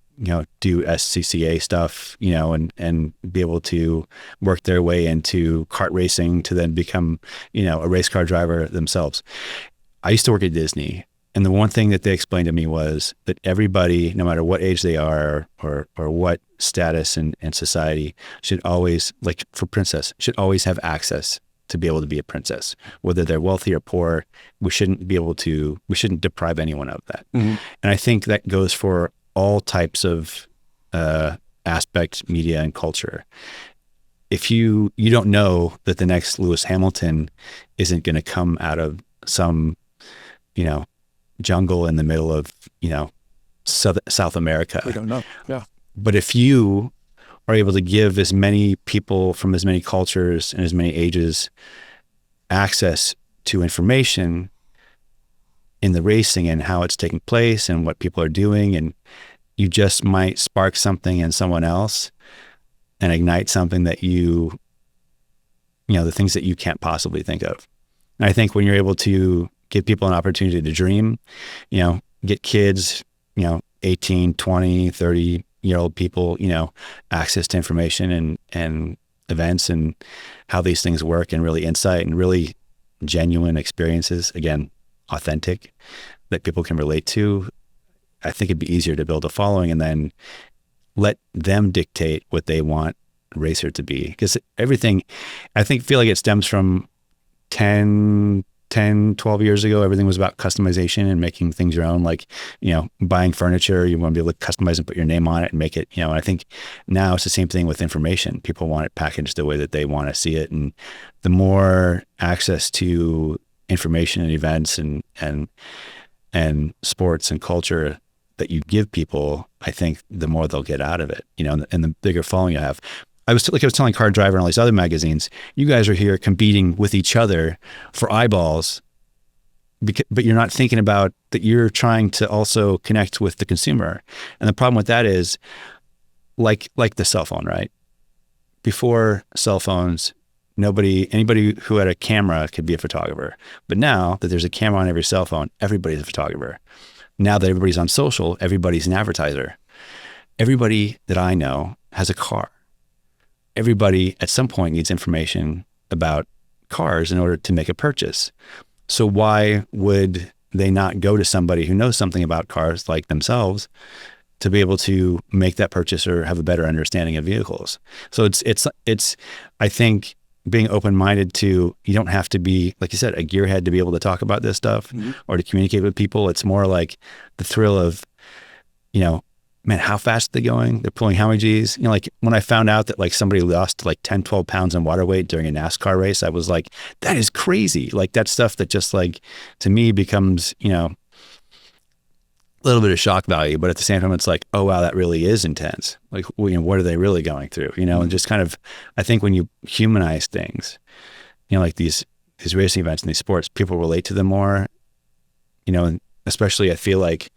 do SCCA stuff, and be able to work their way into kart racing to then become, a race car driver themselves. I used to work at Disney, and the one thing that they explained to me was that everybody, no matter what age they are or what status in society, should always, like for princess, should always have access to be able to be a princess, whether they're wealthy or poor. We shouldn't deprive anyone of that. Mm-hmm. And I think that goes for all types of aspect, media and culture. If you don't know that the next Lewis Hamilton isn't going to come out of some, jungle in the middle of, South America. We don't know. Yeah. But if you are able to give as many people from as many cultures and as many ages access to information in the racing and how it's taking place and what people are doing, and you just might spark something in someone else and ignite something that the things that you can't possibly think of. And I think when you're able to give people an opportunity to dream, get kids, 18, 20, 30-year-old people, access to information and events and how these things work, and really insight and really genuine experiences, again, authentic, that people can relate to, I think it'd be easier to build a following and then let them dictate what they want Racer to be. Because everything, feel like it stems from 10, 12 years ago. Everything was about customization and making things your own, like, buying furniture, you want to be able to customize and put your name on it and make it, and I think now it's the same thing with information. People want it packaged the way that they want to see it. And the more access to information and events and sports and culture that you give people, I think the more they'll get out of it, and the bigger following you have. I was telling Car Driver and all these other magazines, you guys are here competing with each other for eyeballs, but you're not thinking about that you're trying to also connect with the consumer. And the problem with that is, like the cell phone, right? before cell phones, anybody who had a camera could be a photographer. But now that there's a camera on every cell phone, everybody's a photographer. Now that everybody's on social, everybody's an advertiser. Everybody that I know has a car. Everybody at some point needs information about cars in order to make a purchase. So why would they not go to somebody who knows something about cars like themselves to be able to make that purchase or have a better understanding of vehicles? So it's I think being open-minded to, you don't have to be, like you said, a gearhead to be able to talk about this stuff or to communicate with people. It's more like the thrill of, man, how fast are they going? They're pulling how many G's? Like when I found out that like somebody lost like 10, 12 pounds in water weight during a NASCAR race, I was like, that is crazy. Like that's stuff that just like, to me becomes, a little bit of shock value, but at the same time, it's like, oh, wow, that really is intense. Like, what are they really going through? And just kind of, I think when you humanize things, like these racing events and these sports, people relate to them more, and especially I feel like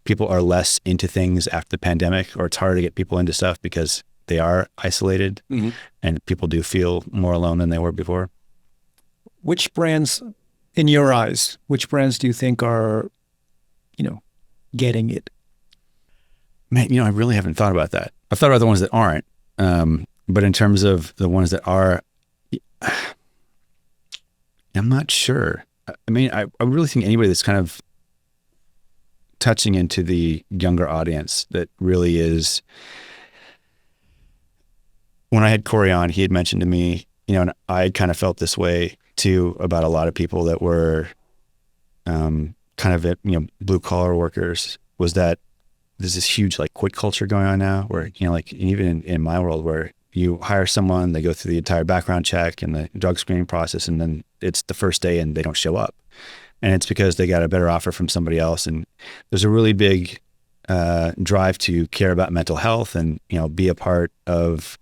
people are less into things after the pandemic, or it's harder to get people into stuff because they are isolated and people do feel more alone than they were before. Which brands, in your eyes, do you think are, getting it? Man, I really haven't thought about that. I've thought about the ones that aren't. But in terms of the ones that are, I'm not sure. I mean, I really think anybody that's kind of touching into the younger audience that really is, when I had Corey on, he had mentioned to me, and I kind of felt this way too about a lot of people that were kind of, blue collar workers, was that there's this huge like quit culture going on now where, like even in my world, where you hire someone, they go through the entire background check and the drug screening process, and then it's the first day and they don't show up. And it's because they got a better offer from somebody else. And there's a really big drive to care about mental health and, be a part of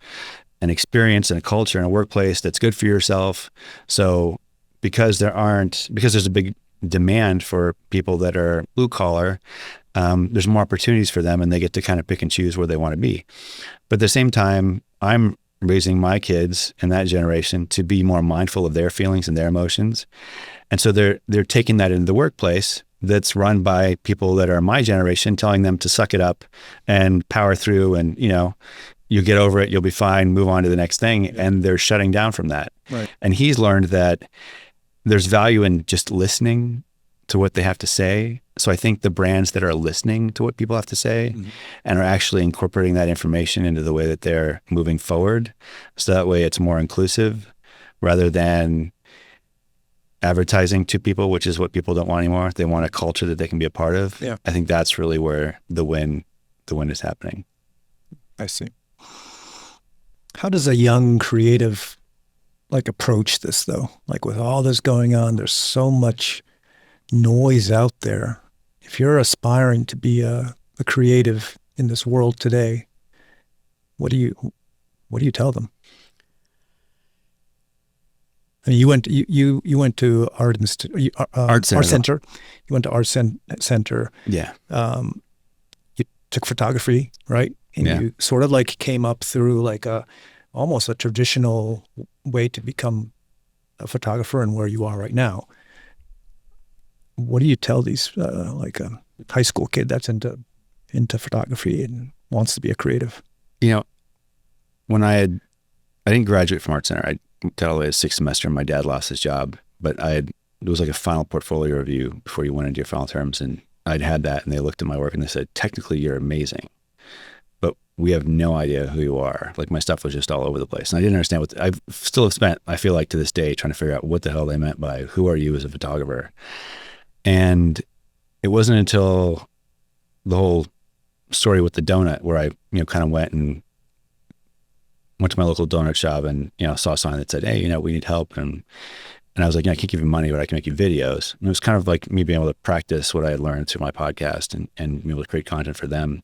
an experience and a culture and a workplace that's good for yourself. So because there's a big demand for people that are blue collar, there's more opportunities for them and they get to kind of pick and choose where they want to be. But at the same time, I'm raising my kids in that generation to be more mindful of their feelings and their emotions. And so they're taking that into the workplace that's run by people that are my generation, telling them to suck it up and power through and, you get over it, you'll be fine, move on to the next thing. And they're shutting down from that. Right. And he's learned that there's value in just listening to what they have to say. So I think the brands that are listening to what people have to say and are actually incorporating that information into the way that they're moving forward, so that way it's more inclusive rather than advertising to people, which is what people don't want anymore. They want a culture that they can be a part of. Yeah. I think that's really where the win is happening. I see. How does a young creative approach this though? Like with all this going on, there's so much noise out there. If you're aspiring to be a creative in this world today, what do you tell them? I mean, you went to art center. You went to art center. Yeah. You took photography, right? And you sort of came up through almost a traditional way to become a photographer and where you are right now. What do you tell these a high school kid that's into photography and wants to be a creative? When I didn't graduate from Art Center. I got all the way to 6th semester and my dad lost his job, but it was like a final portfolio review before you went into your final terms, and I'd had that, and they looked at my work and they said, technically you're amazing, but we have no idea who you are. Like my stuff was just all over the place. And I didn't understand I still have spent, I feel like to this day, trying to figure out what the hell they meant by who are you as a photographer. And it wasn't until the whole story with the donut where I, kind of went to my local donut shop and, saw a sign that said, hey, we need help. And I was like, I can't give you money, but I can make you videos. And it was kind of like me being able to practice what I had learned through my podcast and be able to create content for them.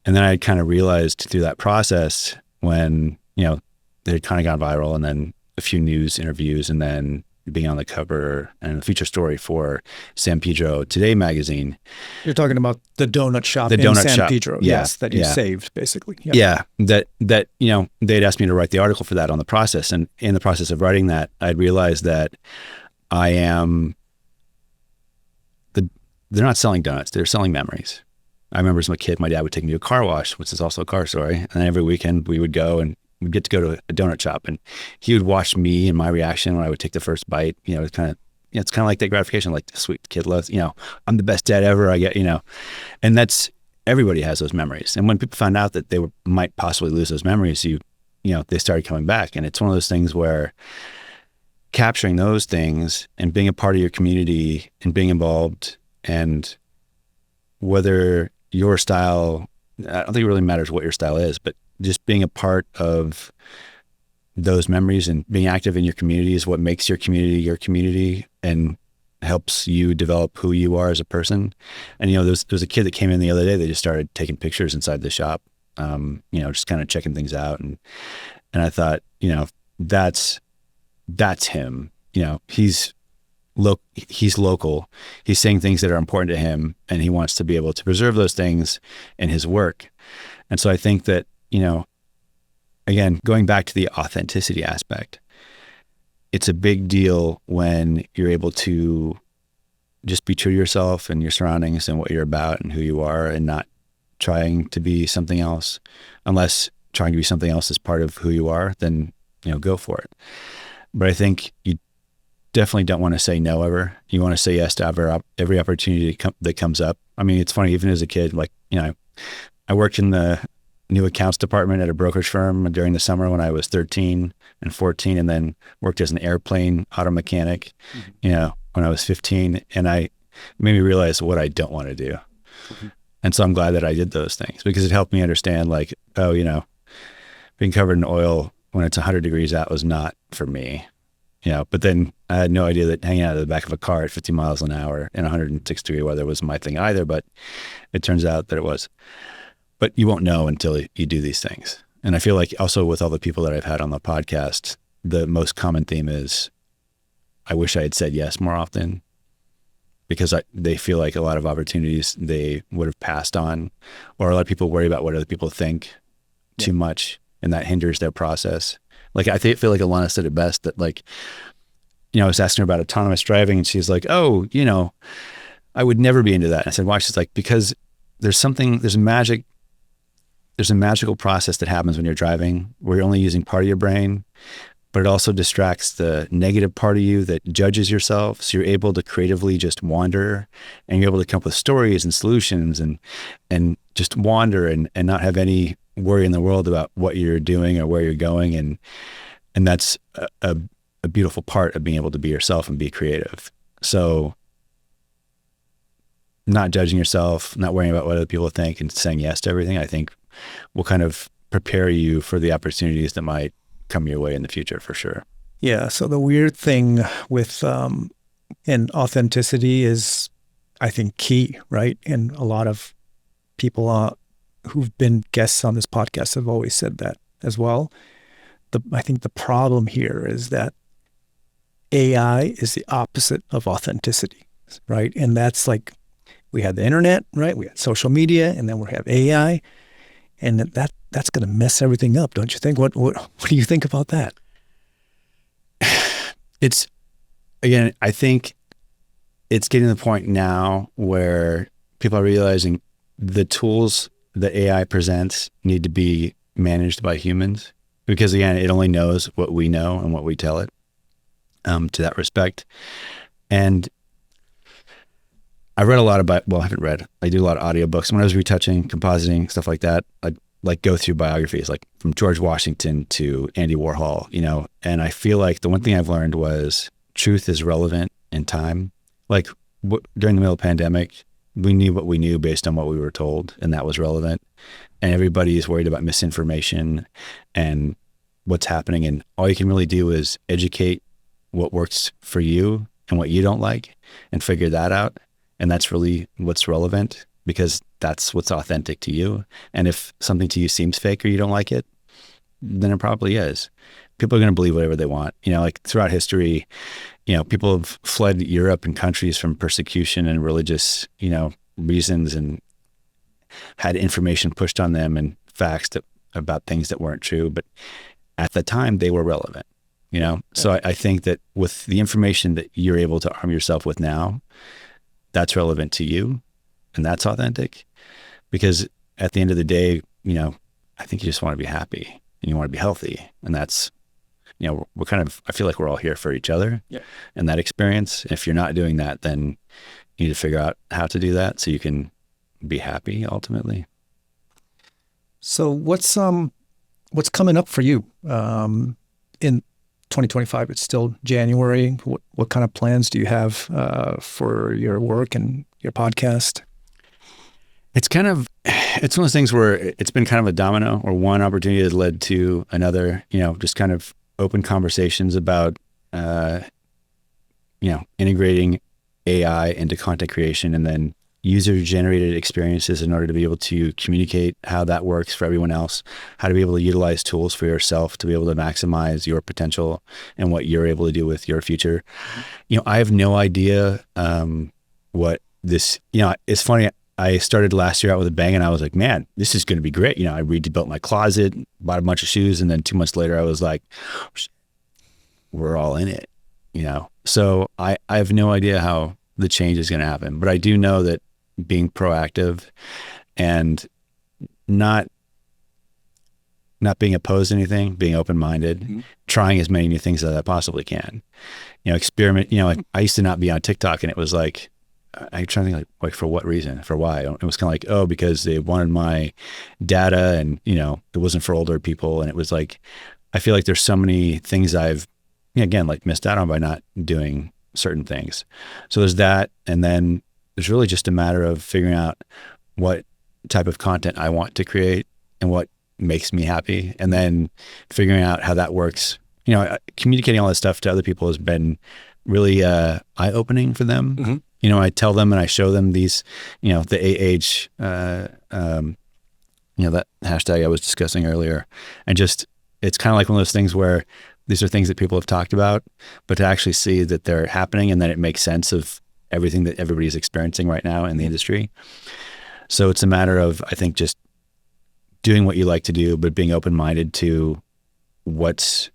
And then I kind of realized through that process when, they had kind of gone viral, and then a few news interviews, and then being on the cover and a feature story for San Pedro Today magazine. You're talking about the donut shop The in donut San shop. Pedro. Yeah, Yes, that you yeah. saved, basically. Yep. Yeah, that they'd asked me to write the article for that on the process, and in the process of writing that, I'd realized that they're not selling donuts; they're selling memories. I remember as a kid, my dad would take me to a car wash, which is also a car story, and then every weekend we would go and we'd get to go to a donut shop, and he would watch me and my reaction when I would take the first bite. It's kind of like that gratification, like the sweet kid loves. I'm the best dad ever. I get and that's. Everybody has those memories. And when people found out that they might possibly lose those memories, they started coming back. And it's one of those things where capturing those things and being a part of your community and being involved, and whether your style, I don't think it really matters what your style is, but just being a part of those memories and being active in your community is what makes your community and helps you develop who you are as a person. And there was a kid that came in the other day. They just started taking pictures inside the shop, just kind of checking things out. And I thought, that's him. He's local. He's saying things that are important to him, and he wants to be able to preserve those things in his work. And so I think that, again, going back to the authenticity aspect, it's a big deal when you're able to just be true to yourself and your surroundings and what you're about and who you are, and not trying to be something else. Unless trying to be something else is part of who you are, then, go for it. But I think you definitely don't want to say no ever. You want to say yes to every opportunity that comes up. I mean, it's funny, even as a kid, I worked in the new accounts department at a brokerage firm during the summer when I was 13 and 14, and then worked as an airplane auto mechanic, when I was 15. And it made me realize what I don't want to do. Mm-hmm. And so I'm glad that I did those things, because it helped me understand, being covered in oil when it's 100 degrees out was not for me. But then I had no idea that hanging out of the back of a car at 50 miles an hour in 106 degree weather was my thing either, but it turns out that it was. But you won't know until you do these things. And I feel like also with all the people that I've had on the podcast, the most common theme is, I wish I had said yes more often, because they feel like a lot of opportunities they would have passed on, or a lot of people worry about what other people think too much, and that hinders their process. I feel like Alana said it best, that I was asking her about autonomous driving, and she's like, oh, I would never be into that. And I said, why? She's like, because there's a magical process that happens when you're driving, where you're only using part of your brain, but it also distracts the negative part of you that judges yourself. So you're able to creatively just wander, and you're able to come up with stories and solutions and just wander and not have any worry in the world about what you're doing or where you're going. And that's a beautiful part of being able to be yourself and be creative. So not judging yourself, not worrying about what other people think, and saying yes to everything, I think will kind of prepare you for the opportunities that might come your way in the future, for sure. Yeah. So the weird thing with and authenticity is, I think, key, right? And a lot of people who've been guests on this podcast have always said that as well. I think the problem here is that AI is the opposite of authenticity, right? And that's we had the internet, right? We had social media, and then we have AI, and that's going to mess everything up, don't you think? What do you think about that? I think it's getting to the point now where people are realizing the tools that AI presents need to be managed by humans, because again, it only knows what we know and what we tell it, to that respect. And I read a lot about, I haven't read, I do a lot of audiobooks. When I was retouching, compositing, stuff like that, I'd go through biographies, from George Washington to Andy Warhol, and I feel like the one thing I've learned was truth is relevant in time. During the middle of the pandemic, we knew what we knew based on what we were told, and that was relevant. And everybody is worried about misinformation and what's happening. And all you can really do is educate what works for you and what you don't like, and figure that out. And that's really what's relevant, because that's what's authentic to you. And if something to you seems fake or you don't like it, then it probably is. People are going to believe whatever they want. Throughout history, people have fled Europe and countries from persecution and religious, reasons, and had information pushed on them and facts about things that weren't true. But at the time they were relevant, So I think that with the information that you're able to arm yourself with now, that's relevant to you and that's authentic, because at the end of the day, I think you just want to be happy and you want to be healthy. And that's, I feel like we're all here for each other and that experience. If you're not doing that, then you need to figure out how to do that so you can be happy ultimately. So what's coming up for you in 2025? It's still January. What kind of plans do you have for your work and your podcast? It's one of those things where it's been kind of a domino, or one opportunity has led to another, just kind of open conversations about, integrating AI into content creation, and then user-generated experiences in order to be able to communicate how that works for everyone else, how to be able to utilize tools for yourself to be able to maximize your potential and what you're able to do with your future. I have no idea what this, it's funny. I started last year out with a bang and I was like, man, this is going to be great. I rebuilt my closet, bought a bunch of shoes. And then 2 months later, I was like, we're all in it, So I have no idea how the change is going to happen, but I do know that being proactive and not being opposed to anything, being open-minded, trying as many new things as I possibly can, experiment. I used to not be on TikTok, and it was like, I'm trying to think like for what reason, for why. It was kind of like, oh, because they wanted my data, and it wasn't for older people. And it was like, I feel like there's so many things I've, again, like missed out on by not doing certain things. So there's that. And then there's really just a matter of figuring out what type of content I want to create and what makes me happy. And then figuring out how that works. Communicating all that stuff to other people has been really eye-opening for them. I tell them and I show them these, the that hashtag I was discussing earlier. And just, it's kind of like one of those things where these are things that people have talked about, but to actually see that they're happening and that it makes sense of everything that everybody's experiencing right now in the industry. So it's a matter of, I think, just doing what you like to do, but being open-minded to what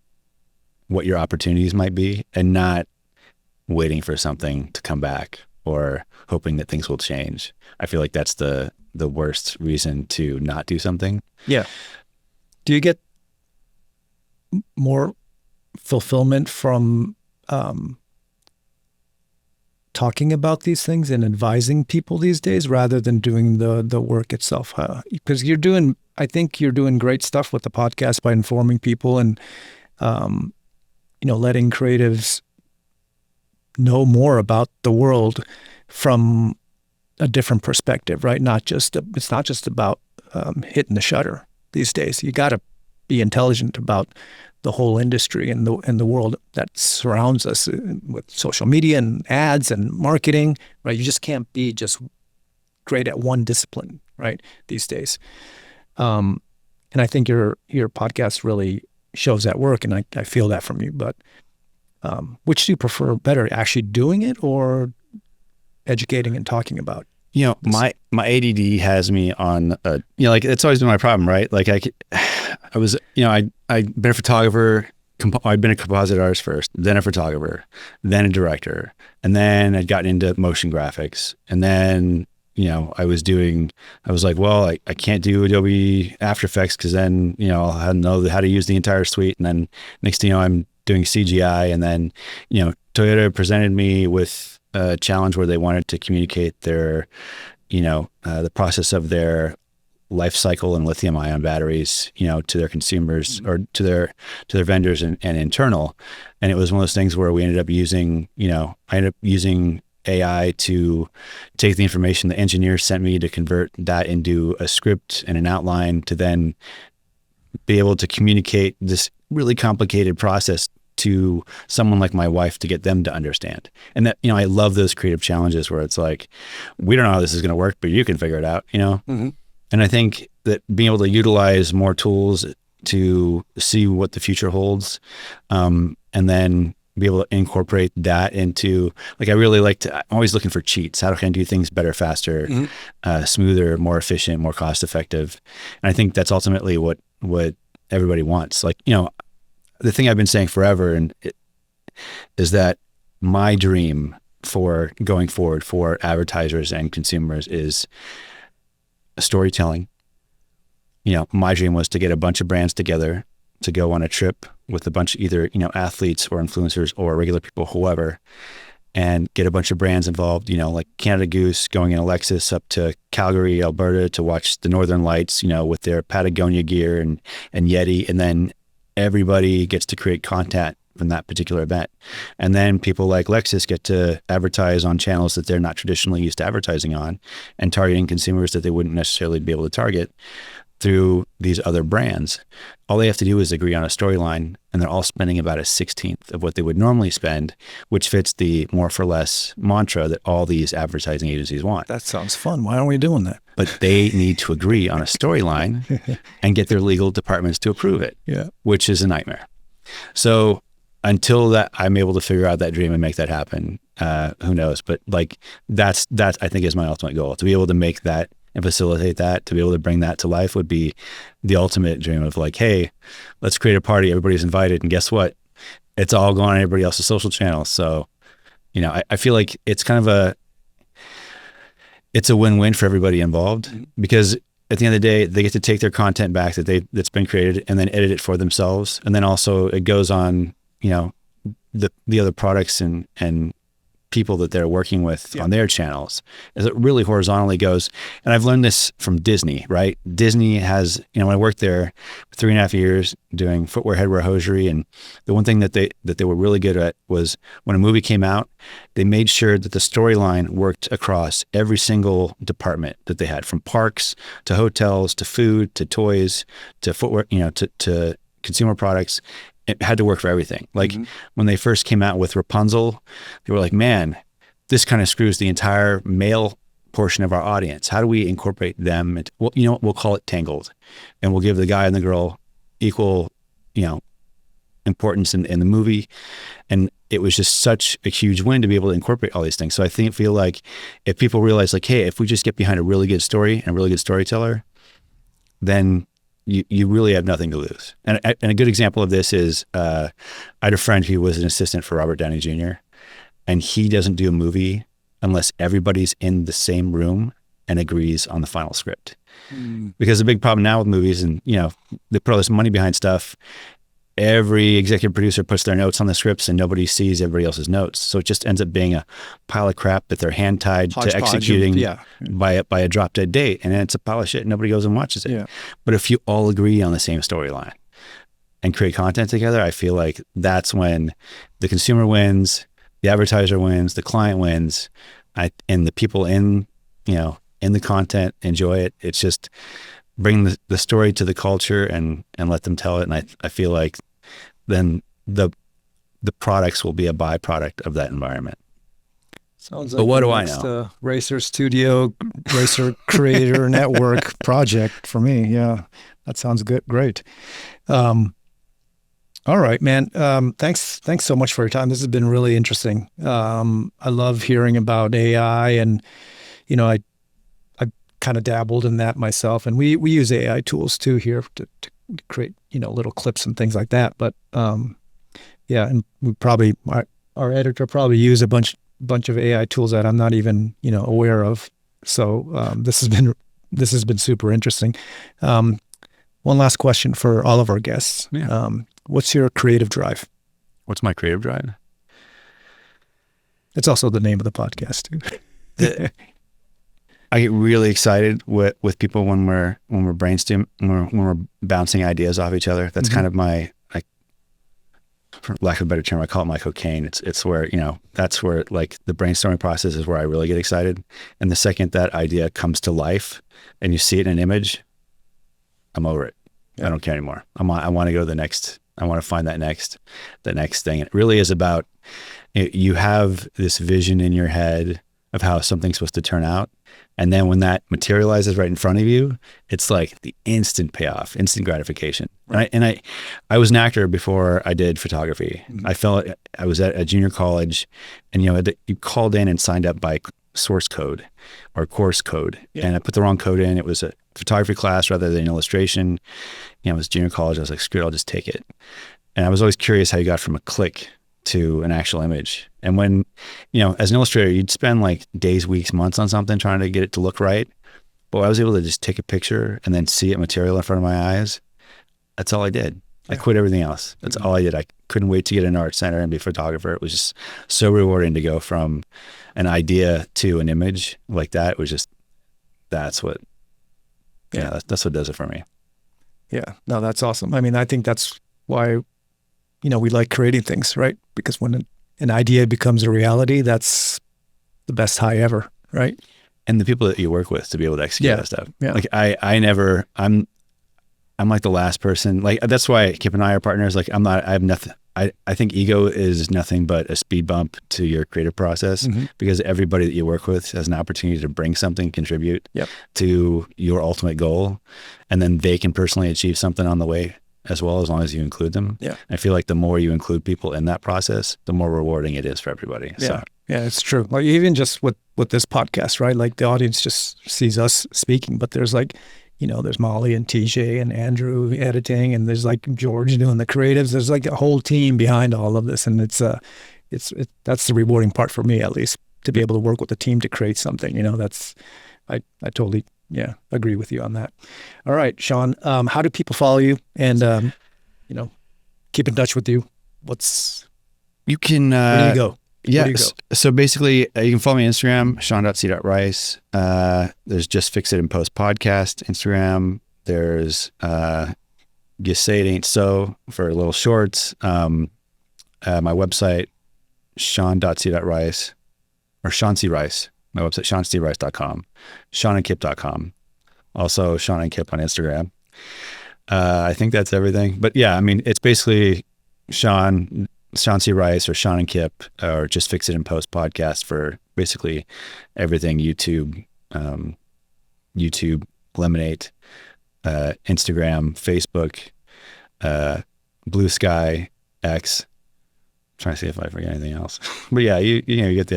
your opportunities might be, and not waiting for something to come back or hoping that things will change. I feel like that's the worst reason to not do something. Yeah. Do you get more fulfillment from talking about these things and advising people these days rather than doing the work itself? Because I think you're doing great stuff with the podcast by informing people and, letting creatives know more about the world from a different perspective, right? It's not just about hitting the shutter these days. You got to be intelligent about the whole industry and the world that surrounds us with social media and ads and marketing, right? You just can't be just great at one discipline, right? These days. And I think your podcast really shows that work, and I feel that from you. But which do you prefer better, actually doing it or educating and talking about? My ADD has me on it's always been my problem, right? Like I was, I'd been a photographer, I'd been a composite artist first, then a photographer, then a director, and then I'd gotten into motion graphics. And then, I was like, well, I can't do Adobe After Effects because then, I'll know how to use the entire suite. And then next thing you know, I'm doing CGI. And then, Toyota presented me with a challenge where they wanted to communicate their, the process of their life cycle and lithium ion batteries, to their consumers or to their vendors and internal. And it was one of those things where we ended up using, I ended up using AI to take the information the engineers sent me to convert that into a script and an outline to then be able to communicate this really complicated process to someone like my wife to get them to understand. And that, I love those creative challenges where it's like, we don't know how this is going to work, but you can figure it out, Mm-hmm. And I think that being able to utilize more tools to see what the future holds, and then be able to incorporate that into, like, I really like to, I'm always looking for cheats. How can I do things better, faster, smoother, more efficient, more cost effective? And I think that's ultimately what everybody wants. Like, you know, the thing I've been saying forever is that my dream for going forward for advertisers and consumers is storytelling. You know, my dream was to get a bunch of brands together to go on a trip with a bunch of either, you know, athletes or influencers or regular people, whoever, and get a bunch of brands involved, you know, like Canada Goose going in a Lexus up to Calgary, Alberta to watch the Northern Lights, you know, with their Patagonia gear and Yeti. And then everybody gets to create content from that particular event. And then people like Lexus get to advertise on channels that they're not traditionally used to advertising on and targeting consumers that they wouldn't necessarily be able to target through these other brands. All they have to do is agree on a storyline, and they're all spending about a 16th of what they would normally spend, which fits the more for less mantra that all these advertising agencies want. That sounds fun. Why aren't we doing that? But they need to agree on a storyline and get their legal departments to approve it, which is a nightmare. So until that, I'm able to figure out that dream and make that happen. Who knows? But like that's I think is my ultimate goal, to be able to make that and facilitate that, to be able to bring that to life would be the ultimate dream of like, hey, let's create a party. Everybody's invited. And guess what? It's all going on everybody else's social channels. So, you know, I feel like it's kind of it's a win-win for everybody involved, because at the end of the day, they get to take their content back that's been created and then edit it for themselves. And then also it goes on, you know, the other products and people that they're working with on their channels, as it really horizontally goes. And I've learned this from Disney, right? Disney has, you know, when I worked there for 3.5 years doing footwear, headwear, hosiery, and the one thing that they were really good at was when a movie came out, they made sure that the storyline worked across every single department that they had, from parks to hotels to food to toys to footwear, you know, to consumer products. It had to work for everything. Like when they first came out with Rapunzel, they were like, man, this kind of screws the entire male portion of our audience. How do we incorporate them? Well, you know what? We'll call it Tangled, and we'll give the guy and the girl equal, you know, importance in the movie. And it was just such a huge win to be able to incorporate all these things. So I feel like if people realize like, hey, if we just get behind a really good story and a really good storyteller, then you really have nothing to lose. And a good example of this is I had a friend who was an assistant for Robert Downey Jr., and he doesn't do a movie unless everybody's in the same room and agrees on the final script. Because the big problem now with movies, and you know, they put all this money behind stuff, every executive producer puts their notes on the scripts and nobody sees everybody else's notes. So it just ends up being a pile of crap that they're hand tied to executing by a drop dead date. And then it's a pile of shit and nobody goes and watches it. But if you all agree on the same storyline and create content together, I feel like that's when the consumer wins, the advertiser wins, the client wins, and the people in the content enjoy it. It's just bring the story to the culture and let them tell it. And I feel like then the products will be a byproduct of that environment. Sounds like but what do I know? Racer Studio, Racer Creator Network project for me. Yeah, that sounds good. Great. All right, man. Thanks so much for your time. This has been really interesting. I love hearing about AI, and you know, I kind of dabbled in that myself, and we use AI tools too here to create, you know, little clips and things like that. But yeah, and we probably our editor probably use a bunch of AI tools that I'm not even, you know, aware of. So this has been super interesting. One last question for all of our guests. Yeah. What's your creative drive? What's my creative drive? It's also the name of the podcast too. I get really excited with people when we're brainstorming, when we're bouncing ideas off each other. That's kind of my, for lack of a better term, I call it my cocaine. It's where, you know, that's where like the brainstorming process is where I really get excited. And the second that idea comes to life and you see it in an image, I'm over it. Yeah. I don't care anymore. I want to go to the next. I want to find the next thing. It really is about, you have this vision in your head of how something's supposed to turn out. And then when that materializes right in front of you, it's like the instant payoff, instant gratification. Right. And I was an actor before I did photography. Mm-hmm. I was at a junior college, and you called in and signed up by source code or course code. Yeah. And I put the wrong code in. It was a photography class rather than illustration. It was junior college. I was like, screw it, I'll just take it. And I was always curious how you got from a click to an actual image. And when, as an illustrator, you'd spend like days, weeks, months on something trying to get it to look right. But I was able to just take a picture and then see it material in front of my eyes. That's all I did. I quit everything else. That's all I did. I couldn't wait to get an art center and be a photographer. It was just so rewarding to go from an idea to an image like that. It was just, that's what does it for me. Yeah, no, that's awesome. I mean, I think that's why, we like creating things, right? Because when an idea becomes a reality, that's the best high ever, right? And the people that you work with to be able to execute that stuff. Yeah. Like I'm like the last person. Like, that's why Kip and I are partners. Like, I have nothing. I think ego is nothing but a speed bump to your creative process, because everybody that you work with has an opportunity to bring something, contribute to your ultimate goal. And then they can personally achieve something on the way as well, as long as you include them. Yeah. I feel like the more you include people in that process, the more rewarding it is for everybody. Yeah. So. Yeah, it's true. Like, even just with this podcast, right? Like, the audience just sees us speaking, but there's like, there's Molly and TJ and Andrew editing, and there's like George doing the creatives. There's like a whole team behind all of this. And that's the rewarding part for me, at least, to be able to work with a team to create something. I totally, agree with you on that. All right, Sean, how do people follow you and, keep in touch with you? You can, where do you go? Yeah. So basically, you can follow me on Instagram, sean.c.rice. There's Just Fix It and Post podcast Instagram. There's You Say It Ain't So for little shorts. My website, sean.c.rice, or Sean C. Rice. My website, seancrice.com, seanandkip.com. Also, Sean and Kip on Instagram. I think that's everything. But yeah, I mean, it's basically Sean C. Rice or Sean and Kip, or Just Fix It and Post podcast for basically everything YouTube, Lemonade, Instagram, Facebook, Blue Sky, X. I'm trying to see if I forget anything else. But yeah, you get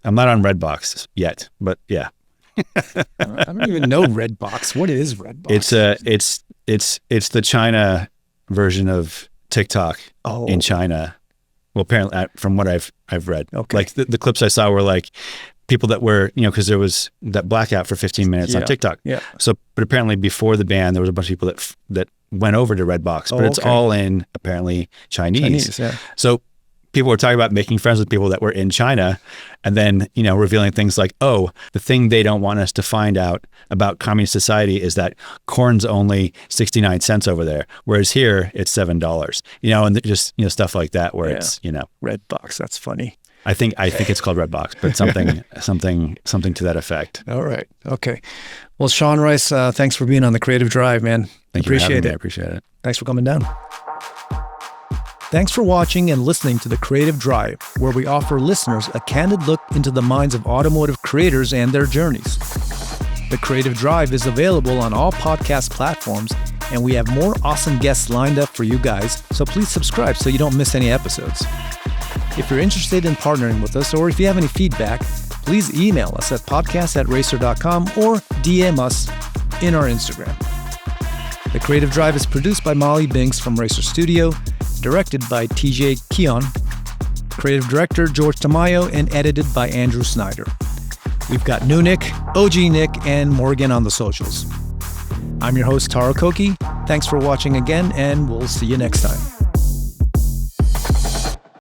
I'm not on Redbox yet, but yeah. I don't even know Redbox. What is Redbox? It's the China version of TikTok in China. Well, apparently, from what I've read, like the clips I saw were like people that were, because there was that blackout for 15 minutes on TikTok. Yeah. So, but apparently before the ban, there was a bunch of people that went over to Redbox, but it's all in apparently Chinese. Yeah. So people were talking about making friends with people that were in China, and then, revealing things like, the thing they don't want us to find out about communist society is that corn's only 69 cents over there, whereas here it's $7, and just, stuff like that, where it's, Redbox. That's funny. I think it's called Redbox, but something to that effect. All right. Okay. Well, Sean Rice, thanks for being on The Creative Drive, man. Thank you for having me. I appreciate it. Thanks for coming down. Thanks for watching and listening to The Creative Drive, where we offer listeners a candid look into the minds of automotive creators and their journeys. The Creative Drive is available on all podcast platforms, and we have more awesome guests lined up for you guys, so please subscribe so you don't miss any episodes. If you're interested in partnering with us, or if you have any feedback, please email us at podcast@racer.com or DM us in our Instagram. The Creative Drive is produced by Molly Binks from Racer Studio, directed by TJ Keon, creative director George Tamayo, and edited by Andrew Snyder. We've got New Nick, OG Nick, and Morgan on the socials. I'm your host, Taro Koki. Thanks for watching again, and we'll see you next time.